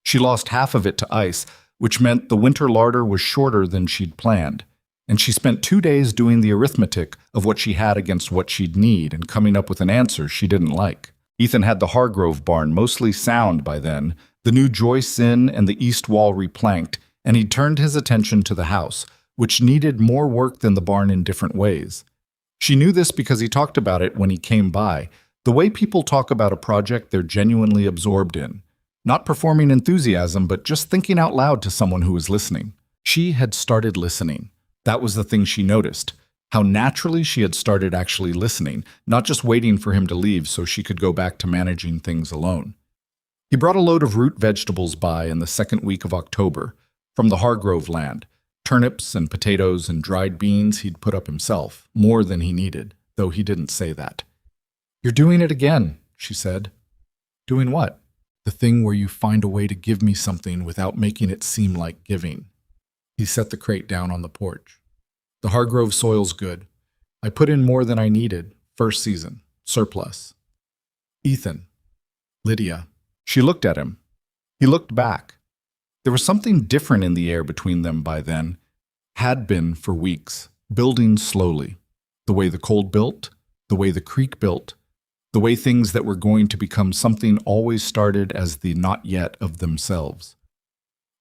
She lost half of it to ice, which meant the winter larder was shorter than she'd planned, and she spent 2 days doing the arithmetic of what she had against what she'd need and coming up with an answer she didn't like. Ethan had the Hargrove barn mostly sound by then, the new joists in and the east wall replanked, and he'd turned his attention to the house, which needed more work than the barn in different ways. She knew this because he talked about it when he came by, the way people talk about a project they're genuinely absorbed in. Not performing enthusiasm, but just thinking out loud to someone who was listening. She had started listening. That was the thing she noticed. How naturally she had started actually listening, not just waiting for him to leave so she could go back to managing things alone. He brought a load of root vegetables by in the second week of October, from the Hargrove land. Turnips and potatoes and dried beans he'd put up himself, more than he needed, though he didn't say that. "You're doing it again," she said. "Doing what?" "The thing where you find a way to give me something without making it seem like giving." He set the crate down on the porch. "The Hargrove soil's good. I put in more than I needed, first season, surplus." "Ethan." "Lydia." She looked at him. He looked back. There was something different in the air between them by then. Had been for weeks, building slowly. The way the cold built, the way the creek built, the way things that were going to become something always started as the not yet of themselves.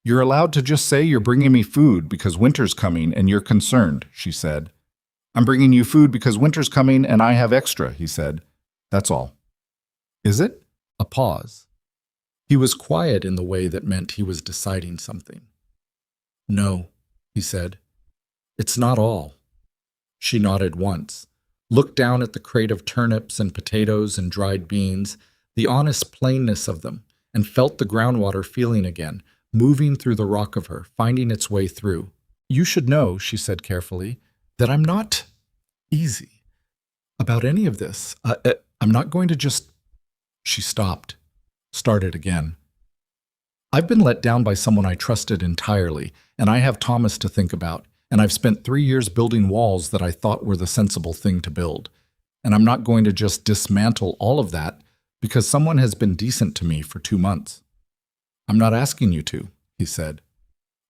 "You're allowed to just say you're bringing me food because winter's coming and you're concerned," she said. "I'm bringing you food because winter's coming and I have extra," he said. "That's all." "Is it?" A pause. He was quiet in the way that meant he was deciding something. "No," he said. "It's not all." She nodded once, looked down at the crate of turnips and potatoes and dried beans, the honest plainness of them, and felt the groundwater feeling again, moving through the rock of her, finding its way through. "You should know," she said carefully, "that I'm not easy about any of this. I'm not going to just—" She stopped, started again. "I've been let down by someone I trusted entirely, and I have Thomas to think about, and I've spent 3 years building walls that I thought were the sensible thing to build. And I'm not going to just dismantle all of that because someone has been decent to me for 2 months." "I'm not asking you to," he said.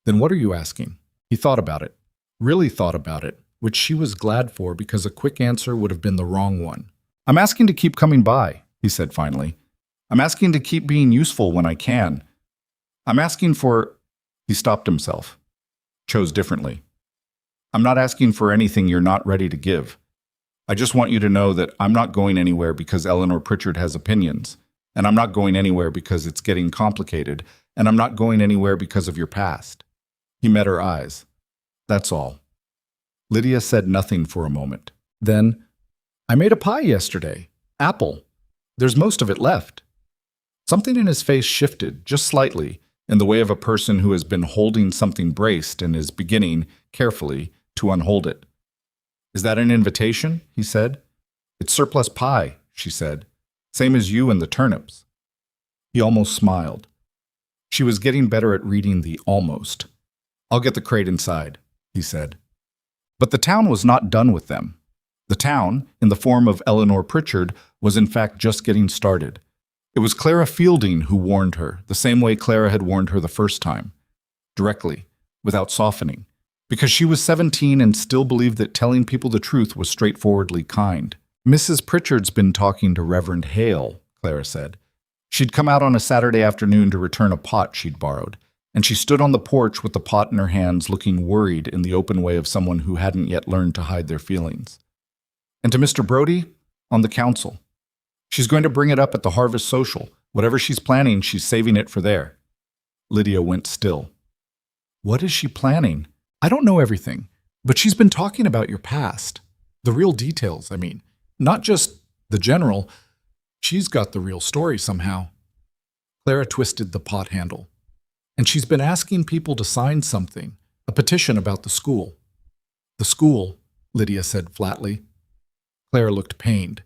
"Then what are you asking?" He thought about it, really thought about it, which she was glad for because a quick answer would have been the wrong one. "I'm asking to keep coming by," he said finally. "I'm asking to keep being useful when I can. I'm asking for—" He stopped himself, chose differently. "I'm not asking for anything you're not ready to give. I just want you to know that I'm not going anywhere because Eleanor Pritchard has opinions, and I'm not going anywhere because it's getting complicated, and I'm not going anywhere because of your past." He met her eyes. "That's all." Lydia said nothing for a moment. Then, "I made a pie yesterday. Apple. There's most of it left." Something in his face shifted, just slightly, in the way of a person who has been holding something braced and is beginning, carefully, to unhold it. "Is that an invitation?" he said. "It's surplus pie," she said. "Same as you and the turnips." He almost smiled. She was getting better at reading the almost. "I'll get the crate inside," he said. But the town was not done with them. The town, in the form of Eleanor Pritchard, was in fact just getting started. It was Clara Fielding who warned her, the same way Clara had warned her the first time. Directly, without softening. Because she was 17 and still believed that telling people the truth was straightforwardly kind. "Mrs. Pritchard's been talking to Reverend Hale," Clara said. "She'd come out on a Saturday afternoon to return a pot she'd borrowed, and she stood on the porch with the pot in her hands looking worried in the open way of someone who hadn't yet learned to hide their feelings. And to Mr. Brody, on the council. She's going to bring it up at the harvest social. Whatever she's planning, she's saving it for there." Lydia went still. "What is she planning?" "I don't know everything, but she's been talking about your past. The real details, I mean. Not just the general. She's got the real story somehow." Clara twisted the pot handle. "And she's been asking people to sign something, a petition about the school." "The school," Lydia said flatly. Clara looked pained.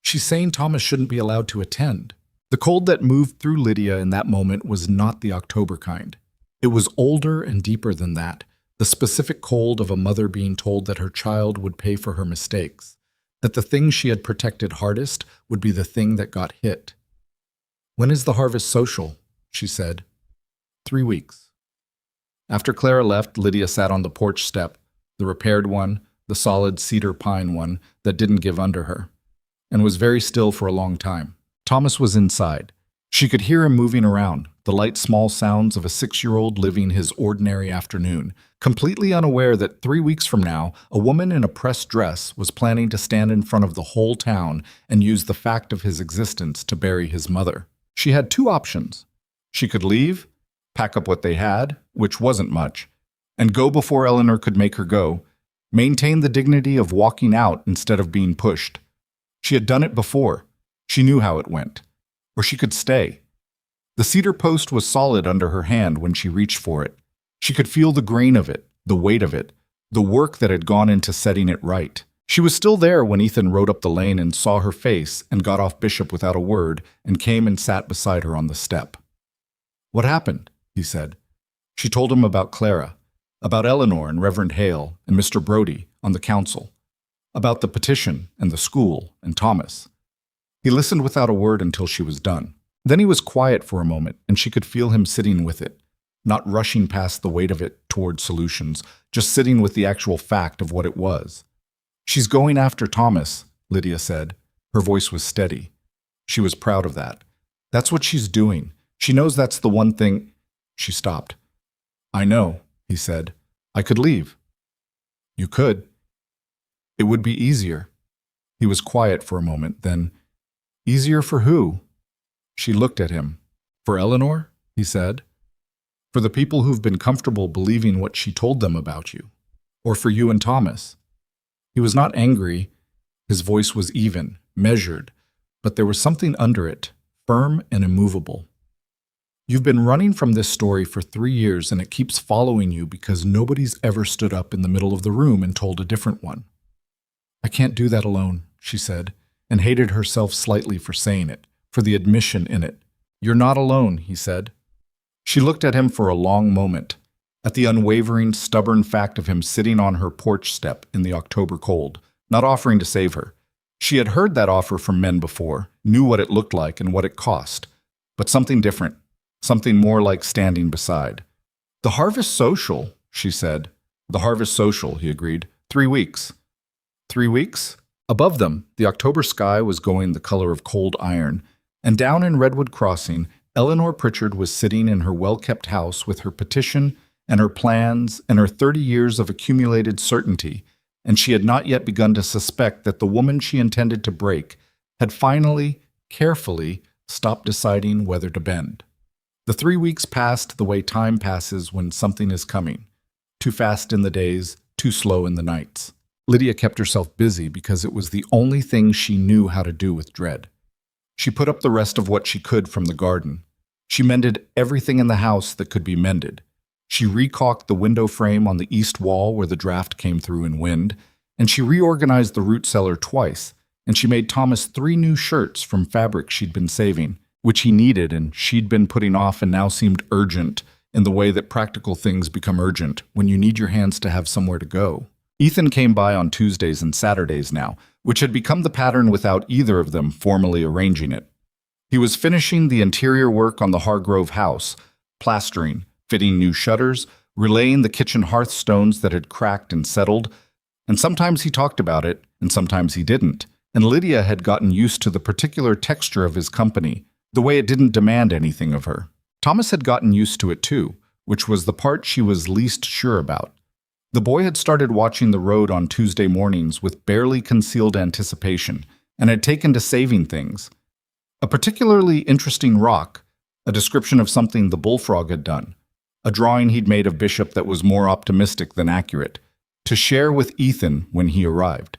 "She's saying Thomas shouldn't be allowed to attend." The cold that moved through Lydia in that moment was not the October kind. It was older and deeper than that, the specific cold of a mother being told that her child would pay for her mistakes, that the thing she had protected hardest would be the thing that got hit. "When is the harvest social?" she said. 3 weeks. After Clara left, Lydia sat on the porch step, the repaired one, the solid cedar pine one that didn't give under her, and was very still for a long time. Thomas was inside. She could hear him moving around, the light small sounds of a 6-year-old living his ordinary afternoon, completely unaware that 3 weeks from now, a woman in a pressed dress was planning to stand in front of the whole town and use the fact of his existence to bury his mother. She had two options. She could leave, pack up what they had, which wasn't much, and go before Eleanor could make her go, maintain the dignity of walking out instead of being pushed. She had done it before. She knew how it went. Or she could stay. The cedar post was solid under her hand when she reached for it. She could feel the grain of it, the weight of it, the work that had gone into setting it right. She was still there when Ethan rode up the lane and saw her face and got off Bishop without a word and came and sat beside her on the step. "What happened?" he said. She told him about Clara, about Eleanor and Reverend Hale and Mr. Brodie on the council, about the petition and the school and Thomas. He listened without a word until she was done. Then he was quiet for a moment, and she could feel him sitting with it, not rushing past the weight of it toward solutions, just sitting with the actual fact of what it was. "She's going after Thomas," Lydia said. Her voice was steady. She was proud of that. "That's what she's doing. She knows that's the one thing—" She stopped. "I know," he said. "I could leave." "You could. It would be easier." He was quiet for a moment, then, "Easier for who?" She looked at him. "For Eleanor," he said. "For the people who've been comfortable believing what she told them about you. Or for you and Thomas." He was not angry. His voice was even, measured, but there was something under it, firm and immovable. "You've been running from this story for 3 years, and it keeps following you because nobody's ever stood up in the middle of the room and told a different one." "I can't do that alone," she said, and hated herself slightly for saying it, for the admission in it. "You're not alone," he said. She looked at him for a long moment, at the unwavering, stubborn fact of him sitting on her porch step in the October cold, not offering to save her. She had heard that offer from men before, knew what it looked like and what it cost, but something different, something more like standing beside. "The Harvest Social," she said. "The Harvest Social," he agreed. 3 weeks. 3 weeks? Above them, the October sky was going the color of cold iron, and down in Redwood Crossing, Eleanor Pritchard was sitting in her well-kept house with her petition and her plans and her 30 years of accumulated certainty, and she had not yet begun to suspect that the woman she intended to break had finally, carefully, stopped deciding whether to bend. The 3 weeks passed the way time passes when something is coming, too fast in the days, too slow in the nights. Lydia kept herself busy because it was the only thing she knew how to do with dread. She put up the rest of what she could from the garden. She mended everything in the house that could be mended. She recaulked the window frame on the east wall where the draft came through in wind, and she reorganized the root cellar twice, and she made Thomas 3 new shirts from fabric she'd been saving, which he needed and she'd been putting off and now seemed urgent in the way that practical things become urgent when you need your hands to have somewhere to go. Ethan came by on Tuesdays and Saturdays now, which had become the pattern without either of them formally arranging it. He was finishing the interior work on the Hargrove house, plastering, fitting new shutters, relaying the kitchen hearthstones that had cracked and settled, and sometimes he talked about it, and sometimes he didn't, and Lydia had gotten used to the particular texture of his company, the way it didn't demand anything of her. Thomas had gotten used to it too, which was the part she was least sure about. The boy had started watching the road on Tuesday mornings with barely concealed anticipation, and had taken to saving things. A particularly interesting rock, a description of something the bullfrog had done, a drawing he'd made of Bishop that was more optimistic than accurate, to share with Ethan when he arrived.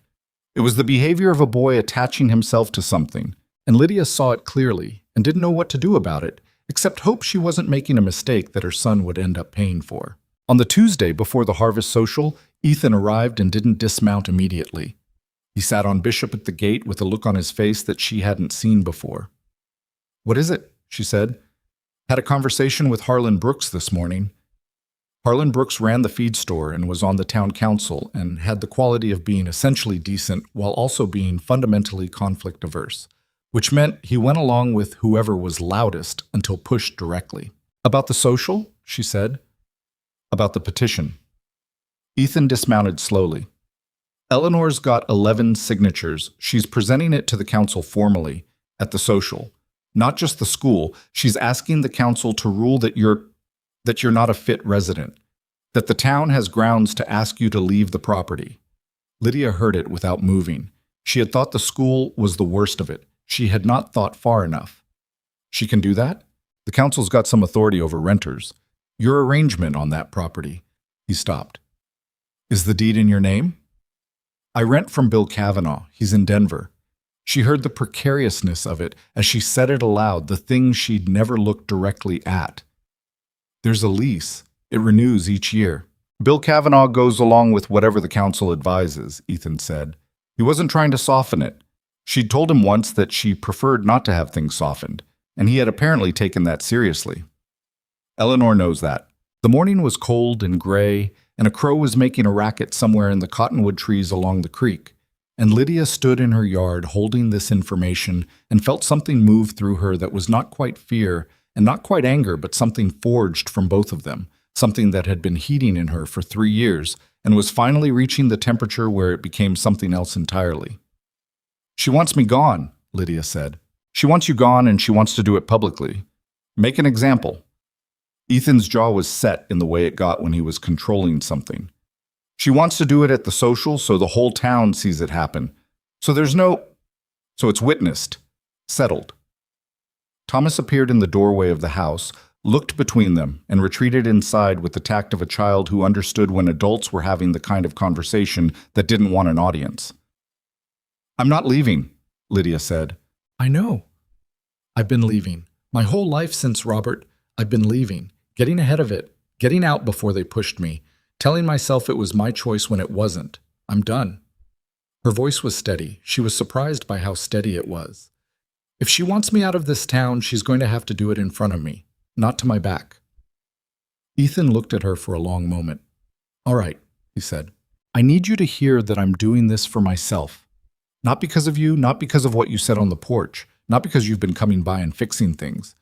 It was the behavior of a boy attaching himself to something, and Lydia saw it clearly and didn't know what to do about it, except hope she wasn't making a mistake that her son would end up paying for. On the Tuesday before the Harvest Social, Ethan arrived and didn't dismount immediately. He sat on Bishop at the gate with a look on his face that she hadn't seen before. "What is it?" she said. "Had a conversation with Harlan Brooks this morning." Harlan Brooks ran the feed store and was on the town council and had the quality of being essentially decent while also being fundamentally conflict-averse, which meant he went along with whoever was loudest until pushed directly. "About the social?" she said. "About the petition." Ethan dismounted slowly. "Eleanor's got 11 signatures. She's presenting it to the council formally, at the social. Not just the school. She's asking the council to rule that you're not a fit resident, that the town has grounds to ask you to leave the property." Lydia heard it without moving. She had thought the school was the worst of it. She had not thought far enough. She can do that? The council's got some authority over renters. Your arrangement on that property. He stopped. Is the deed in your name? I rent from Bill Kavanaugh. He's in Denver. She heard the precariousness of it as she said it aloud, the thing she'd never looked directly at. There's a lease. It renews each year. Bill Kavanaugh goes along with whatever the council advises, Ethan said. He wasn't trying to soften it. She'd told him once that she preferred not to have things softened, and he had apparently taken that seriously. Eleanor knows that. The morning was cold and gray, and a crow was making a racket somewhere in the cottonwood trees along the creek. And Lydia stood in her yard holding this information and felt something move through her that was not quite fear and not quite anger, but something forged from both of them, something that had been heating in her for 3 years and was finally reaching the temperature where it became something else entirely. She wants me gone, Lydia said. She wants you gone, and she wants to do it publicly. Make an example. Ethan's jaw was set in the way it got when he was controlling something. She wants to do it at the social so the whole town sees it happen. So it's witnessed. Settled. Thomas appeared in the doorway of the house, looked between them, and retreated inside with the tact of a child who understood when adults were having the kind of conversation that didn't want an audience. I'm not leaving, Lydia said. I know. I've been leaving. My whole life since Robert, I've been leaving. Getting ahead of it. Getting out before they pushed me. Telling myself it was my choice when it wasn't. I'm done. Her voice was steady. She was surprised by how steady it was. If she wants me out of this town, she's going to have to do it in front of me, not to my back. Ethan looked at her for a long moment. All right, he said. I need you to hear that I'm doing this for myself. Not because of you, not because of what you said on the porch, not because you've been coming by and fixing things.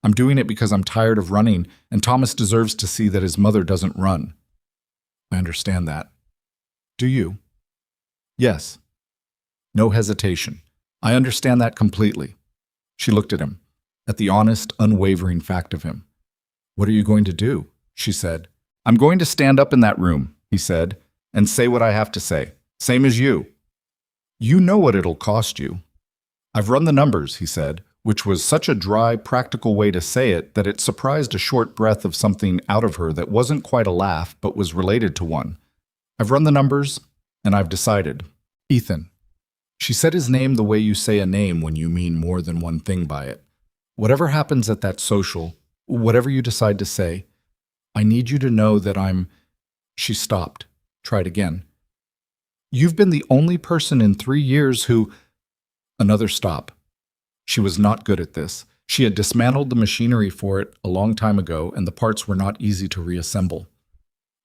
I'm doing it because I'm tired of running, and Thomas deserves to see that his mother doesn't run. I understand that. Do you? Yes. No hesitation. I understand that completely. She looked at him, at the honest, unwavering fact of him. What are you going to do? She said. I'm going to stand up in that room, he said, and say what I have to say. Same as you. You know what it'll cost you. I've run the numbers, he said, which was such a dry, practical way to say it that it surprised a short breath of something out of her that wasn't quite a laugh but was related to one. I've run the numbers, and I've decided. Ethan. She said his name the way you say a name when you mean more than one thing by it. Whatever happens at that social, whatever you decide to say, I need you to know that I'm... She stopped, tried again. You've been the only person in 3 years who... Another stop. She was not good at this. She had dismantled the machinery for it a long time ago, and the parts were not easy to reassemble.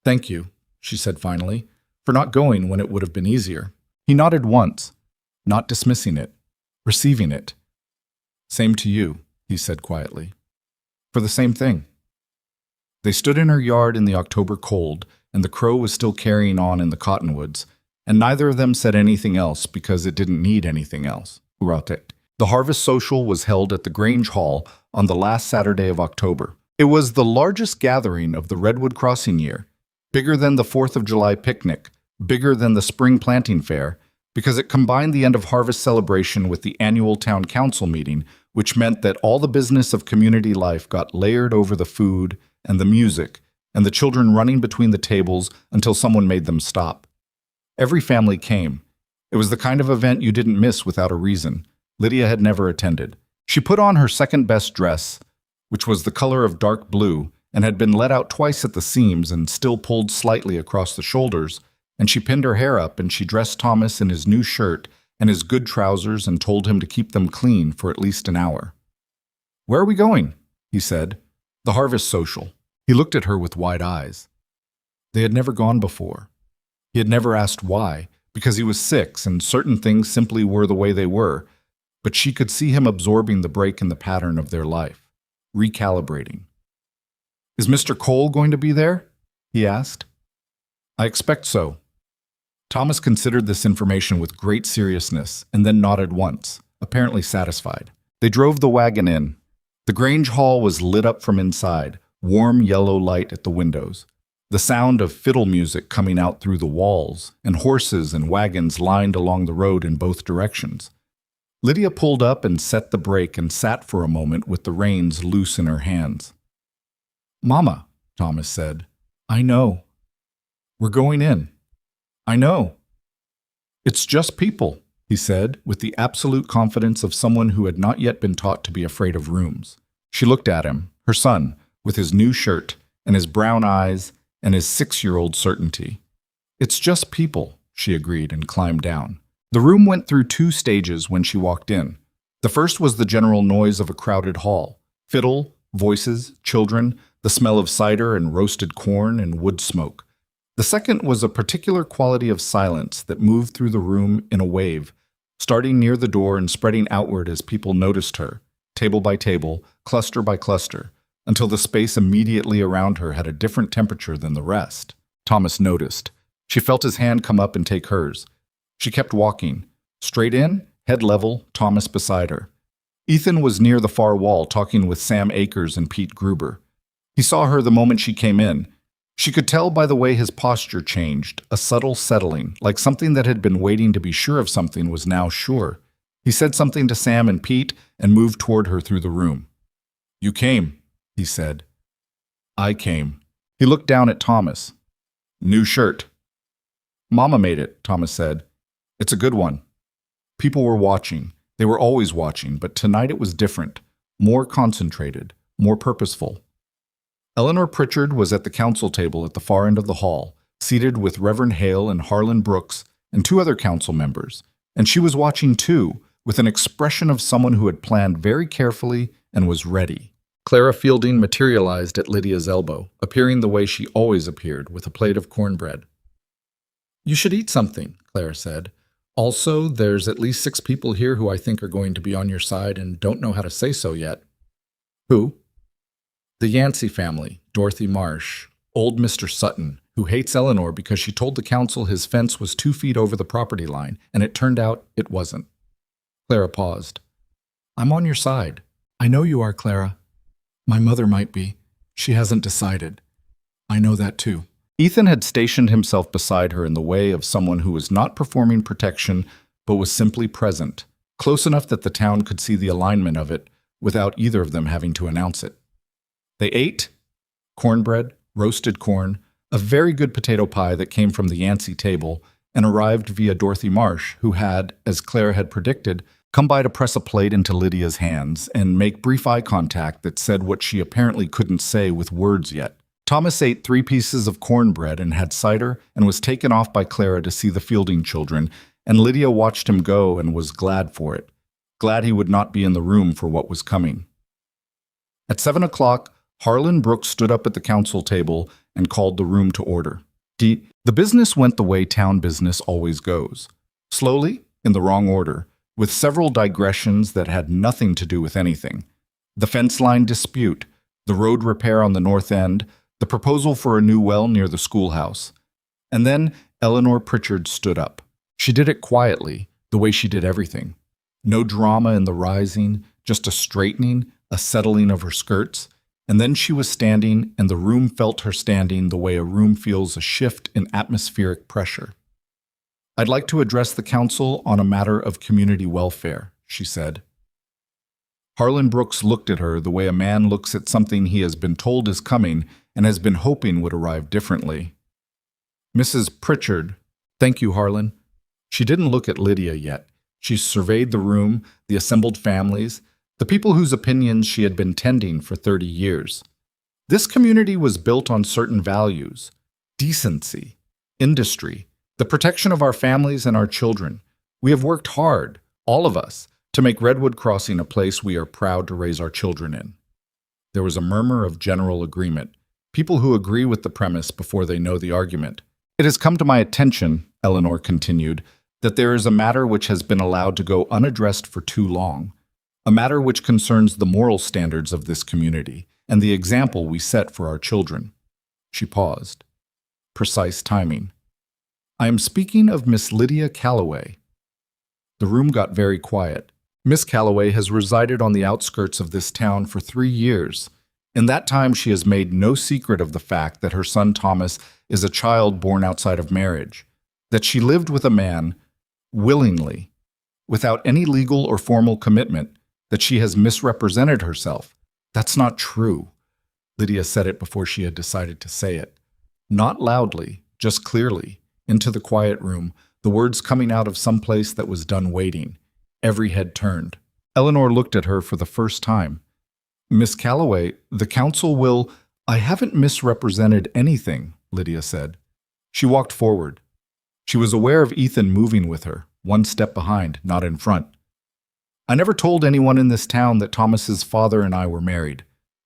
Thank you, she said finally, for not going when it would have been easier. He nodded once, not dismissing it, receiving it. Same to you, he said quietly. For the same thing. They stood in her yard in the October cold, and the crow was still carrying on in the cottonwoods, and neither of them said anything else because it didn't need anything else. The harvest social was held at the Grange Hall on the last Saturday of October. It was the largest gathering of the Redwood Crossing year, bigger than the 4th of July picnic, bigger than the spring planting fair, because it combined the end of harvest celebration with the annual town council meeting, which meant that all the business of community life got layered over the food and the music and the children running between the tables until someone made them stop. Every family came. It was the kind of event you didn't miss without a reason. Lydia had never attended. She put on her second-best dress, which was the color of dark blue and had been let out twice at the seams and still pulled slightly across the shoulders, and she pinned her hair up and she dressed Thomas in his new shirt and his good trousers and told him to keep them clean for at least an hour. Where are we going? He said. The harvest social. He looked at her with wide eyes. They had never gone before. He had never asked why, because he was 6 and certain things simply were the way they were, but she could see him absorbing the break in the pattern of their life, recalibrating. Is Mr. Cole going to be there? He asked. I expect so. Thomas considered this information with great seriousness and then nodded once, apparently satisfied. They drove the wagon in. The Grange Hall was lit up from inside, warm yellow light at the windows, the sound of fiddle music coming out through the walls, and horses and wagons lined along the road in both directions. Lydia pulled up and set the brake and sat for a moment with the reins loose in her hands. "Mama," Thomas said, "I know. We're going in. I know." "It's just people," he said, with the absolute confidence of someone who had not yet been taught to be afraid of rooms. She looked at him, her son, with his new shirt and his brown eyes and his 6-year-old certainty. "It's just people," she agreed and climbed down. The room went through 2 stages when she walked in. The first was the general noise of a crowded hall. Fiddle, voices, children, the smell of cider and roasted corn and wood smoke. The second was a particular quality of silence that moved through the room in a wave, starting near the door and spreading outward as people noticed her, table by table, cluster by cluster, until the space immediately around her had a different temperature than the rest. Thomas noticed. She felt his hand come up and take hers. She kept walking. Straight in, head level, Thomas beside her. Ethan was near the far wall talking with Sam Akers and Pete Gruber. He saw her the moment she came in. She could tell by the way his posture changed, a subtle settling, like something that had been waiting to be sure of something was now sure. He said something to Sam and Pete and moved toward her through the room. "You came," he said. "I came." He looked down at Thomas. "New shirt." "Mama made it," Thomas said. "It's a good one." People were watching. They were always watching, but tonight it was different, more concentrated, more purposeful. Eleanor Pritchard was at the council table at the far end of the hall, seated with Reverend Hale and Harlan Brooks and 2 other council members, and she was watching too, with an expression of someone who had planned very carefully and was ready. Clara Fielding materialized at Lydia's elbow, appearing the way she always appeared, with a plate of cornbread. "You should eat something," Clara said. "Also, there's at least 6 people here who I think are going to be on your side and don't know how to say so yet." "Who?" "The Yancey family, Dorothy Marsh, old Mr. Sutton, who hates Eleanor because she told the council his fence was 2 feet over the property line, and it turned out it wasn't." Clara paused. "I'm on your side." "I know you are, Clara. My mother might be. She hasn't decided. I know that too." Ethan had stationed himself beside her in the way of someone who was not performing protection, but was simply present, close enough that the town could see the alignment of it without either of them having to announce it. They ate cornbread, roasted corn, a very good potato pie that came from the Yancey table and arrived via Dorothy Marsh, who had, as Claire had predicted, come by to press a plate into Lydia's hands and make brief eye contact that said what she apparently couldn't say with words yet. Thomas ate 3 pieces of cornbread and had cider and was taken off by Clara to see the Fielding children, and Lydia watched him go and was glad for it, glad he would not be in the room for what was coming. At 7 o'clock, Harlan Brooks stood up at the council table and called the room to order. The business went the way town business always goes. Slowly, in the wrong order, with several digressions that had nothing to do with anything. The fence line dispute, the road repair on the north end, the proposal for a new well near the schoolhouse. And then Eleanor Pritchard stood up. She did it quietly, the way she did everything. No drama in the rising, just a straightening, a settling of her skirts. And then she was standing, and the room felt her standing the way a room feels a shift in atmospheric pressure. "I'd like to address the council on a matter of community welfare," she said. Harlan Brooks looked at her the way a man looks at something he has been told is coming and has been hoping would arrive differently. "Mrs. Pritchard." "Thank you, Harlan." She didn't look at Lydia yet. She surveyed the room, the assembled families, the people whose opinions she had been tending for 30 years. This community was built on certain values: decency, industry, the protection of our families and our children. We have worked hard, all of us, to make Redwood Crossing a place we are proud to raise our children in. There was a murmur of general agreement, people who agree with the premise before they know the argument. "It has come to my attention," Eleanor continued, "that there is a matter which has been allowed to go unaddressed for too long, a matter which concerns the moral standards of this community and the example we set for our children." She paused. Precise timing. "I am speaking of Miss Lydia Calloway." The room got very quiet. Miss Calloway has resided on the outskirts of this town for 3 years. In that time, she has made no secret of the fact that her son Thomas is a child born outside of marriage, that she lived with a man willingly, without any legal or formal commitment, that she has misrepresented herself. That's not true. Lydia said it before she had decided to say it. Not loudly, just clearly, into the quiet room, the words coming out of some place that was done waiting. Every head turned. Eleanor looked at her for the first time. Miss Calloway, the council will— I haven't misrepresented anything, Lydia said. She walked forward. She was aware of Ethan moving with her, one step behind, not in front. I never told anyone in this town that Thomas's father and I were married.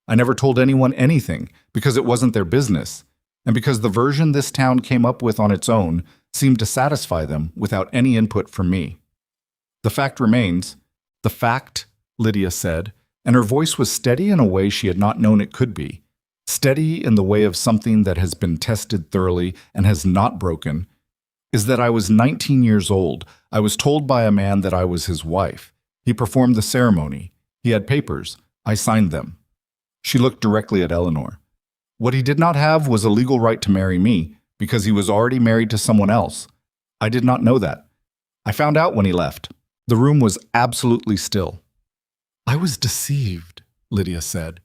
I never told anyone anything because it wasn't their business, and because the version this town came up with on its own seemed to satisfy them without any input from me. The fact remains, the fact, Lydia said, and her voice was steady in a way she had not known it could be, steady in the way of something that has been tested thoroughly and has not broken, is that I was 19 years old. I was told by a man that I was his wife. He performed the ceremony. He had papers. I signed them. She looked directly at Eleanor. What he did not have was a legal right to marry me, because he was already married to someone else. I did not know that. I found out when he left. The room was absolutely still. I was deceived, Lydia said,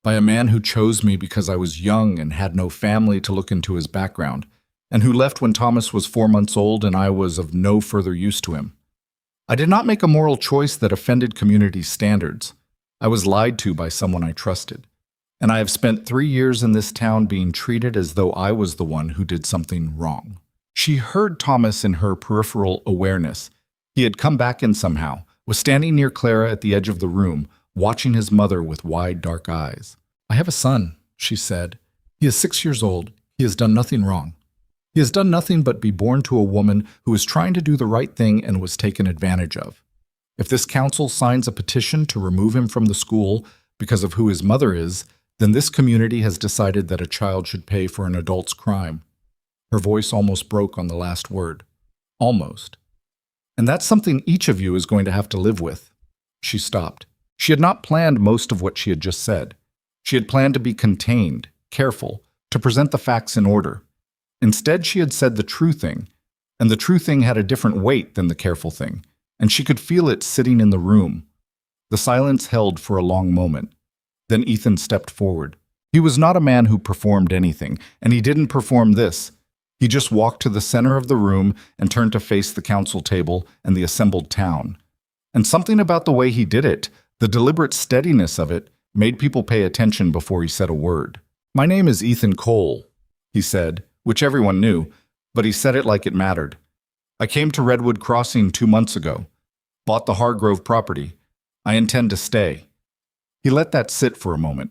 by a man who chose me because I was young and had no family to look into his background, and who left when Thomas was 4 months old and I was of no further use to him. I did not make a moral choice that offended community standards. I was lied to by someone I trusted. And I have spent 3 years in this town being treated as though I was the one who did something wrong. She heard Thomas in her peripheral awareness. He had come back in somehow, was standing near Clara at the edge of the room, watching his mother with wide, dark eyes. I have a son, she said. He is 6 years old. He has done nothing wrong. He has done nothing but be born to a woman who was trying to do the right thing and was taken advantage of. If this council signs a petition to remove him from the school because of who his mother is, then this community has decided that a child should pay for an adult's crime. Her voice almost broke on the last word. Almost. And that's something each of you is going to have to live with. She stopped. She had not planned most of what she had just said. She had planned to be contained, careful, to present the facts in order. Instead, she had said the true thing, and the true thing had a different weight than the careful thing, and she could feel it sitting in the room. The silence held for a long moment. Then Ethan stepped forward. He was not a man who performed anything, and he didn't perform this. He just walked to the center of the room and turned to face the council table and the assembled town. And something about the way he did it, the deliberate steadiness of it, made people pay attention before he said a word. My name is Ethan Cole, he said, which everyone knew, but he said it like it mattered. I came to Redwood Crossing 2 months ago, bought the Hargrove property. I intend to stay. He let that sit for a moment.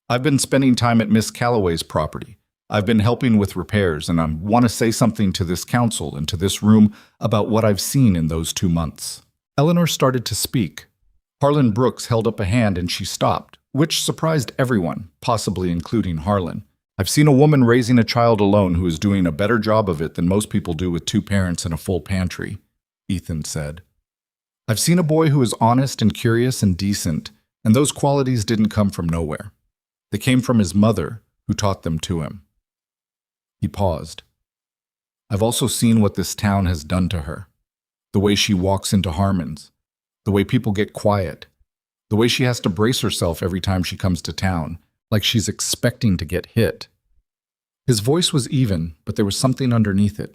I've been spending time at Miss Calloway's property. I've been helping with repairs, and I want to say something to this council and to this room about what I've seen in those 2 months. Eleanor started to speak. Harlan Brooks held up a hand and she stopped, which surprised everyone, possibly including Harlan. I've seen a woman raising a child alone who is doing a better job of it than most people do with 2 parents and a full pantry, Ethan said. I've seen a boy who is honest and curious and decent, and those qualities didn't come from nowhere. They came from his mother, who taught them to him. He paused. I've also seen what this town has done to her. The way she walks into Harmon's, the way people get quiet, the way she has to brace herself every time she comes to town, like she's expecting to get hit. His voice was even, but there was something underneath it.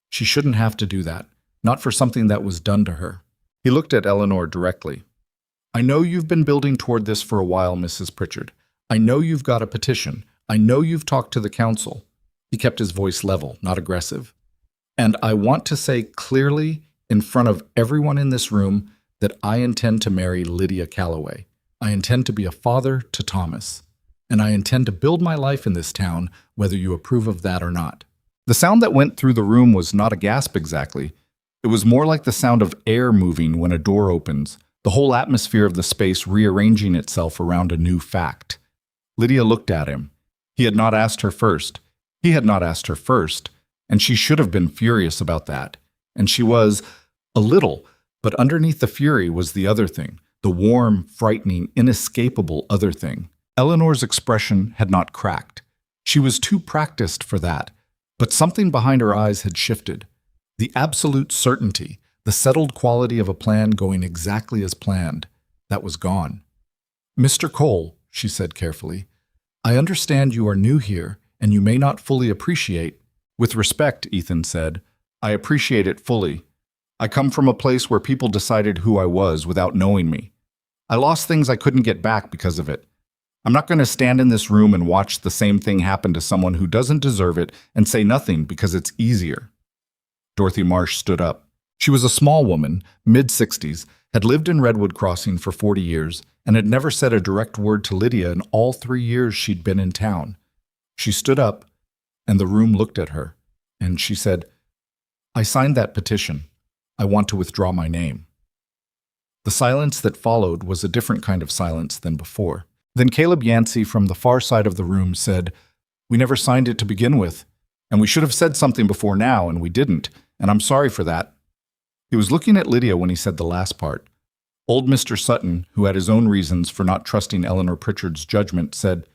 She shouldn't have to do that, not for something that was done to her. He looked at Eleanor directly. I know you've been building toward this for a while, Mrs. Pritchard. I know you've got a petition. I know you've talked to the council. He kept his voice level, not aggressive. And I want to say clearly, in front of everyone in this room, that I intend to marry Lydia Calloway. I intend to be a father to Thomas. And I intend to build my life in this town, whether you approve of that or not. The sound that went through the room was not a gasp exactly. It was more like the sound of air moving when a door opens, the whole atmosphere of the space rearranging itself around a new fact. Lydia looked at him. He had not asked her first. He had not asked her first, and she should have been furious about that. And she was, a little, but underneath the fury was the other thing, the warm, frightening, inescapable other thing. Eleanor's expression had not cracked. She was too practiced for that, but something behind her eyes had shifted. The absolute certainty, The settled quality of a plan going exactly as planned. That was gone. "Mr. Cole," she said carefully, "I understand you are new here, and you may not fully appreciate—" "With respect," Ethan said, "I appreciate it fully. I come from a place where people decided who I was without knowing me. I lost things I couldn't get back because of it. I'm not going to stand in this room and watch the same thing happen to someone who doesn't deserve it and say nothing because it's easier." Dorothy Marsh stood up. She was a small woman, mid-60s, had lived in Redwood Crossing for 40 years, and had never said a direct word to Lydia in all 3 years she'd been in town. She stood up, and the room looked at her, and she said, "I signed that petition. I want to withdraw my name." The silence that followed was a different kind of silence than before. Then Caleb Yancey from the far side of the room said, "We never signed it to begin with, and we should have said something before now, and we didn't, and I'm sorry for that." He was looking at Lydia when he said the last part. Old Mr. Sutton, who had his own reasons for not trusting Eleanor Pritchard's judgment, said,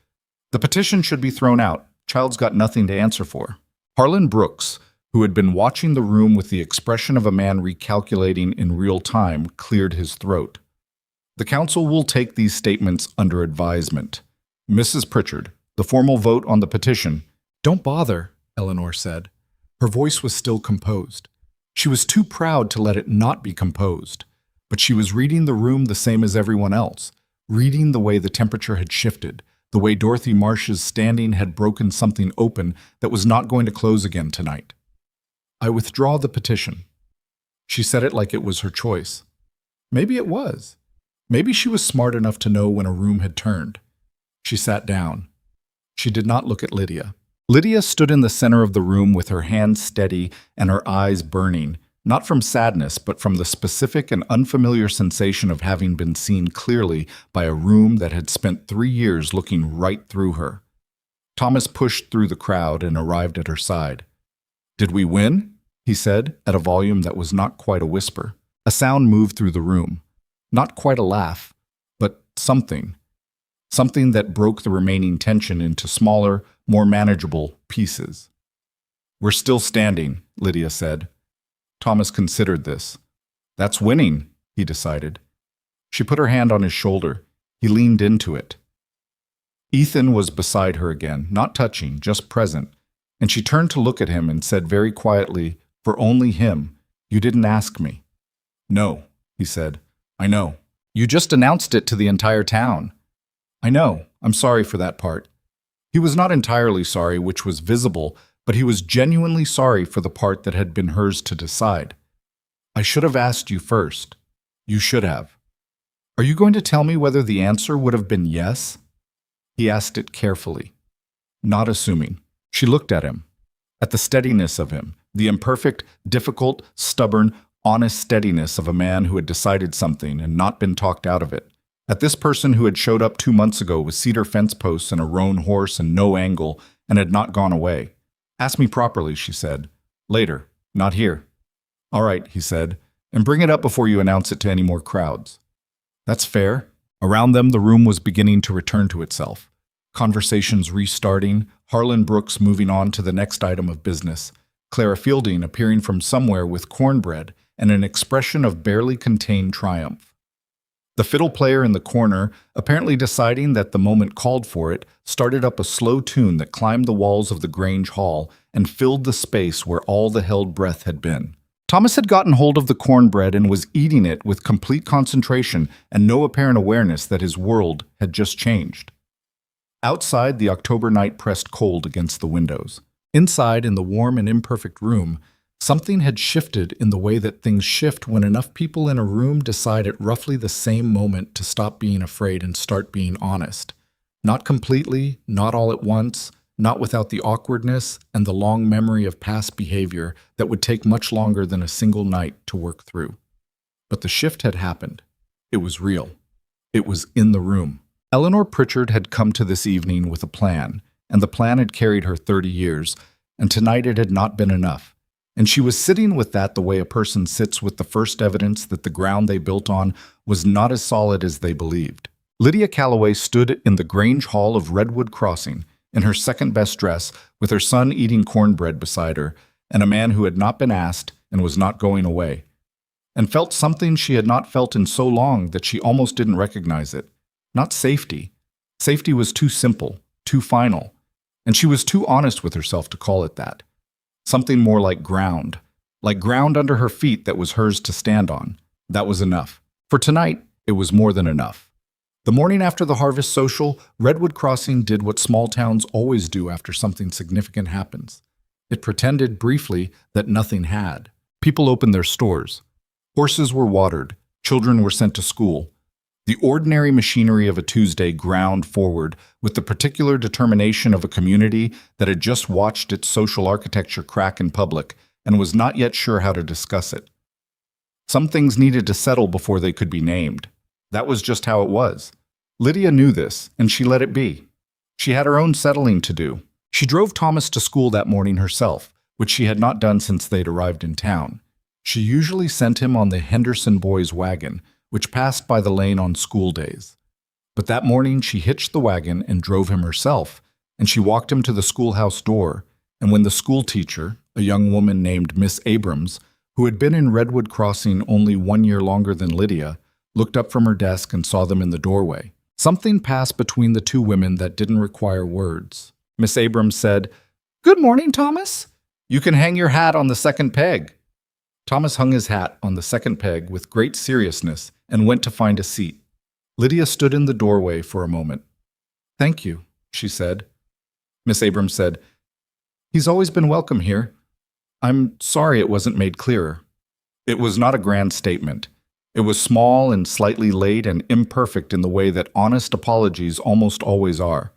"The petition should be thrown out. Child's got nothing to answer for." Harlan Brooks, who had been watching the room with the expression of a man recalculating in real time, cleared his throat. "The council will take these statements under advisement. Mrs. Pritchard, the formal vote on the petition—" "Don't bother," Eleanor said. Her voice was still composed. She was too proud to let it not be composed, but she was reading the room the same as everyone else, reading the way the temperature had shifted, the way Dorothy Marsh's standing had broken something open that was not going to close again tonight. "I withdraw the petition." She said it like it was her choice. Maybe it was. Maybe she was smart enough to know when a room had turned. She sat down. She did not look at Lydia. Lydia stood in the center of the room with her hands steady and her eyes burning, not from sadness, but from the specific and unfamiliar sensation of having been seen clearly by a room that had spent 3 years looking right through her. Thomas pushed through the crowd and arrived at her side. "Did we win?" he said, at a volume that was not quite a whisper. A sound moved through the room. Not quite a laugh, but something. Something that broke the remaining tension into smaller, more manageable pieces. "We're still standing," Lydia said. Thomas considered this. "That's winning," he decided. She put her hand on his shoulder. He leaned into it. Ethan was beside her again, not touching, just present, and she turned to look at him and said very quietly, for only him, "You didn't ask me." "No," he said. "I know. You just announced it to the entire town." "I know. I'm sorry for that part." He was not entirely sorry, which was visible, but he was genuinely sorry for the part that had been hers to decide. "I should have asked you first." "You should have." "Are you going to tell me whether the answer would have been yes?" He asked it carefully, not assuming. She looked at him, at the steadiness of him, the imperfect, difficult, stubborn, honest steadiness of a man who had decided something and not been talked out of it. At this person who had showed up 2 months ago with cedar fence posts and a roan horse and no angle and had not gone away. "Ask me properly," she said. "Later, not here." "All right," he said, "and bring it up before you announce it to any more crowds." "That's fair." Around them, the room was beginning to return to itself. Conversations restarting, Harlan Brooks moving on to the next item of business, Clara Fielding appearing from somewhere with cornbread and an expression of barely contained triumph. The fiddle player in the corner, apparently deciding that the moment called for it, started up a slow tune that climbed the walls of the Grange Hall and filled the space where all the held breath had been. Thomas had gotten hold of the cornbread and was eating it with complete concentration and no apparent awareness that his world had just changed. Outside, the October night pressed cold against the windows. Inside, in the warm and imperfect room, something had shifted in the way that things shift when enough people in a room decide at roughly the same moment to stop being afraid and start being honest. Not completely, not all at once, not without the awkwardness and the long memory of past behavior that would take much longer than a single night to work through. But the shift had happened. It was real. It was in the room. Eleanor Pritchard had come to this evening with a plan, and the plan had carried her 30 years, and tonight it had not been enough. And she was sitting with that the way a person sits with the first evidence that the ground they built on was not as solid as they believed. Lydia Calloway stood in the Grange Hall of Redwood Crossing, in her second-best dress, with her son eating cornbread beside her, and a man who had not been asked and was not going away. and felt something she had not felt in so long that she almost didn't recognize it. Not safety. Safety was too simple, too final, and she was too honest with herself to call it that. Something more like ground under her feet that was hers to stand on. That was enough. For tonight, it was more than enough. The morning after the harvest social, Redwood Crossing did what small towns always do after something significant happens. It pretended briefly that nothing had. People opened their stores. Horses were watered. Children were sent to school. The ordinary machinery of a Tuesday ground forward with the particular determination of a community that had just watched its social architecture crack in public and was not yet sure how to discuss it. Some things needed to settle before they could be named. That was just how it was. Lydia knew this, and she let it be. She had her own settling to do. She drove Thomas to school that morning herself, which she had not done since they'd arrived in town. She usually sent him on the Henderson boys' wagon, which passed by the lane on school days. But that morning she hitched the wagon and drove him herself, and she walked him to the schoolhouse door, and when the school teacher, a young woman named Miss Abrams, who had been in Redwood Crossing only 1 year longer than Lydia, looked up from her desk and saw them in the doorway. Something passed between the two women that didn't require words. Miss Abrams said, "Good morning, Thomas. You can hang your hat on the second peg." Thomas hung his hat on the second peg with great seriousness and went to find a seat. Lydia stood in the doorway for a moment. "Thank you," she said. Miss Abrams said, "He's always been welcome here. I'm sorry it wasn't made clearer." It was not a grand statement. It was small and slightly late and imperfect in the way that honest apologies almost always are.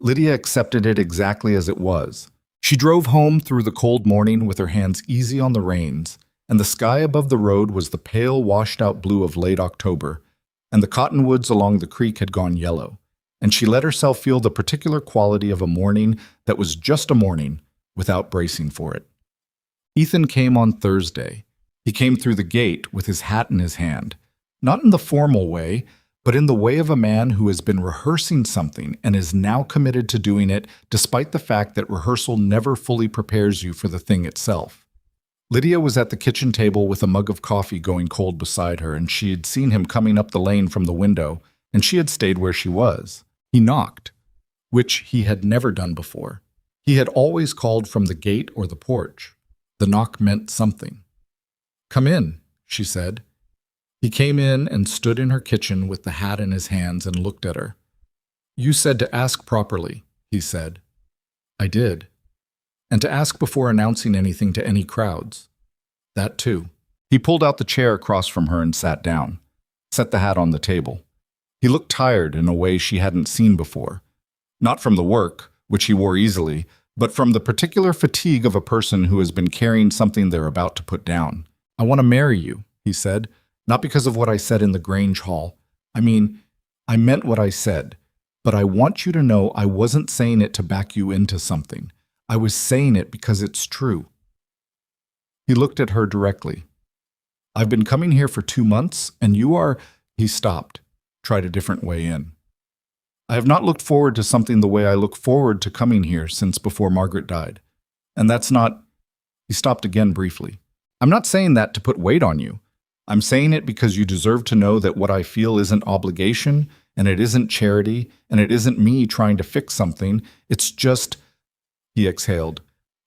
Lydia accepted it exactly as it was. She drove home through the cold morning with her hands easy on the reins, and the sky above the road was the pale, washed-out blue of late October, and the cottonwoods along the creek had gone yellow, and she let herself feel the particular quality of a morning that was just a morning without bracing for it. Ethan came on Thursday. He came through the gate with his hat in his hand, not in the formal way, but in the way of a man who has been rehearsing something and is now committed to doing it despite the fact that rehearsal never fully prepares you for the thing itself. Lydia was at the kitchen table with a mug of coffee going cold beside her, and she had seen him coming up the lane from the window, and she had stayed where she was. He knocked, which he had never done before. He had always called from the gate or the porch. The knock meant something. "Come in," she said. He came in and stood in her kitchen with the hat in his hands and looked at her. "You said to ask properly," he said. "I did. And to ask before announcing anything to any crowds. That too." He pulled out the chair across from her and sat down, set the hat on the table. He looked tired in a way she hadn't seen before. Not from the work, which he wore easily, but from the particular fatigue of a person who has been carrying something they're about to put down. "I want to marry you," he said, "not because of what I said in the Grange Hall. I meant what I said, but I want you to know I wasn't saying it to back you into something. I was saying it because it's true." He looked at her directly. "I've been coming here for 2 months, and you are—" He stopped, tried a different way in. "I have not looked forward to something the way I look forward to coming here since before Margaret died. And that's not—" He stopped again briefly. "I'm not saying that to put weight on you. I'm saying it because you deserve to know that what I feel isn't obligation, and it isn't charity, and it isn't me trying to fix something. It's just—" He exhaled.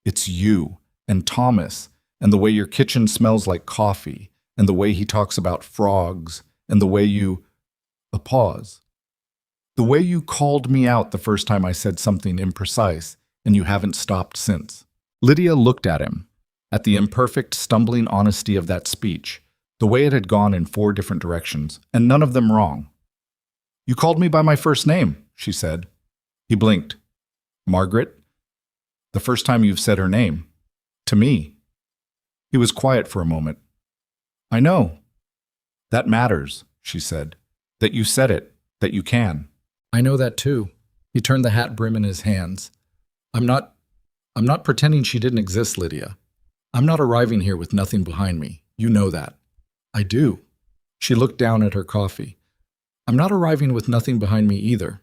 "It's you, and Thomas, and the way your kitchen smells like coffee, and the way he talks about frogs, and the way you—" A pause. "The way you called me out the first time I said something imprecise, and you haven't stopped since." Lydia looked at him, at the imperfect, stumbling honesty of that speech, the way it had gone in 4 different directions, and none of them wrong. "You called me by my first name," she said. He blinked. "Margaret? The first time you've said her name. To me." He was quiet for a moment. "I know. That matters," she said. "That you said it, that you can." "I know that too." He turned the hat brim in his hands. I'm not pretending she didn't exist, Lydia. I'm not arriving here with nothing behind me. You know that." "I do." She looked down at her coffee. "I'm not arriving with nothing behind me either.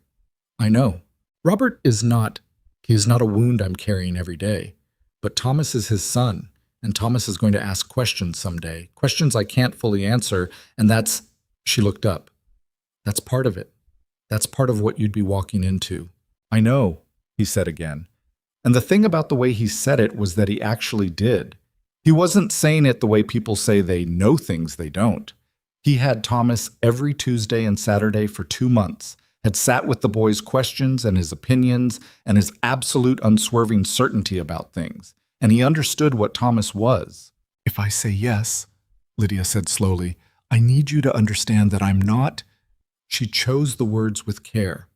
I know. Robert is not. He is not a wound I'm carrying every day. But Thomas is his son, and Thomas is going to ask questions someday, questions I can't fully answer, and that's, she looked up. That's part of it. That's part of what you'd be walking into. I know, he said again. And the thing about the way he said it was that he actually did. He wasn't saying it the way people say they know things they don't. He had Thomas every Tuesday and Saturday for 2 months, had sat with the boy's questions and his opinions and his absolute unswerving certainty about things, and he understood what Thomas was. If I say yes, Lydia said slowly, I need you to understand that I'm not. She chose the words with care.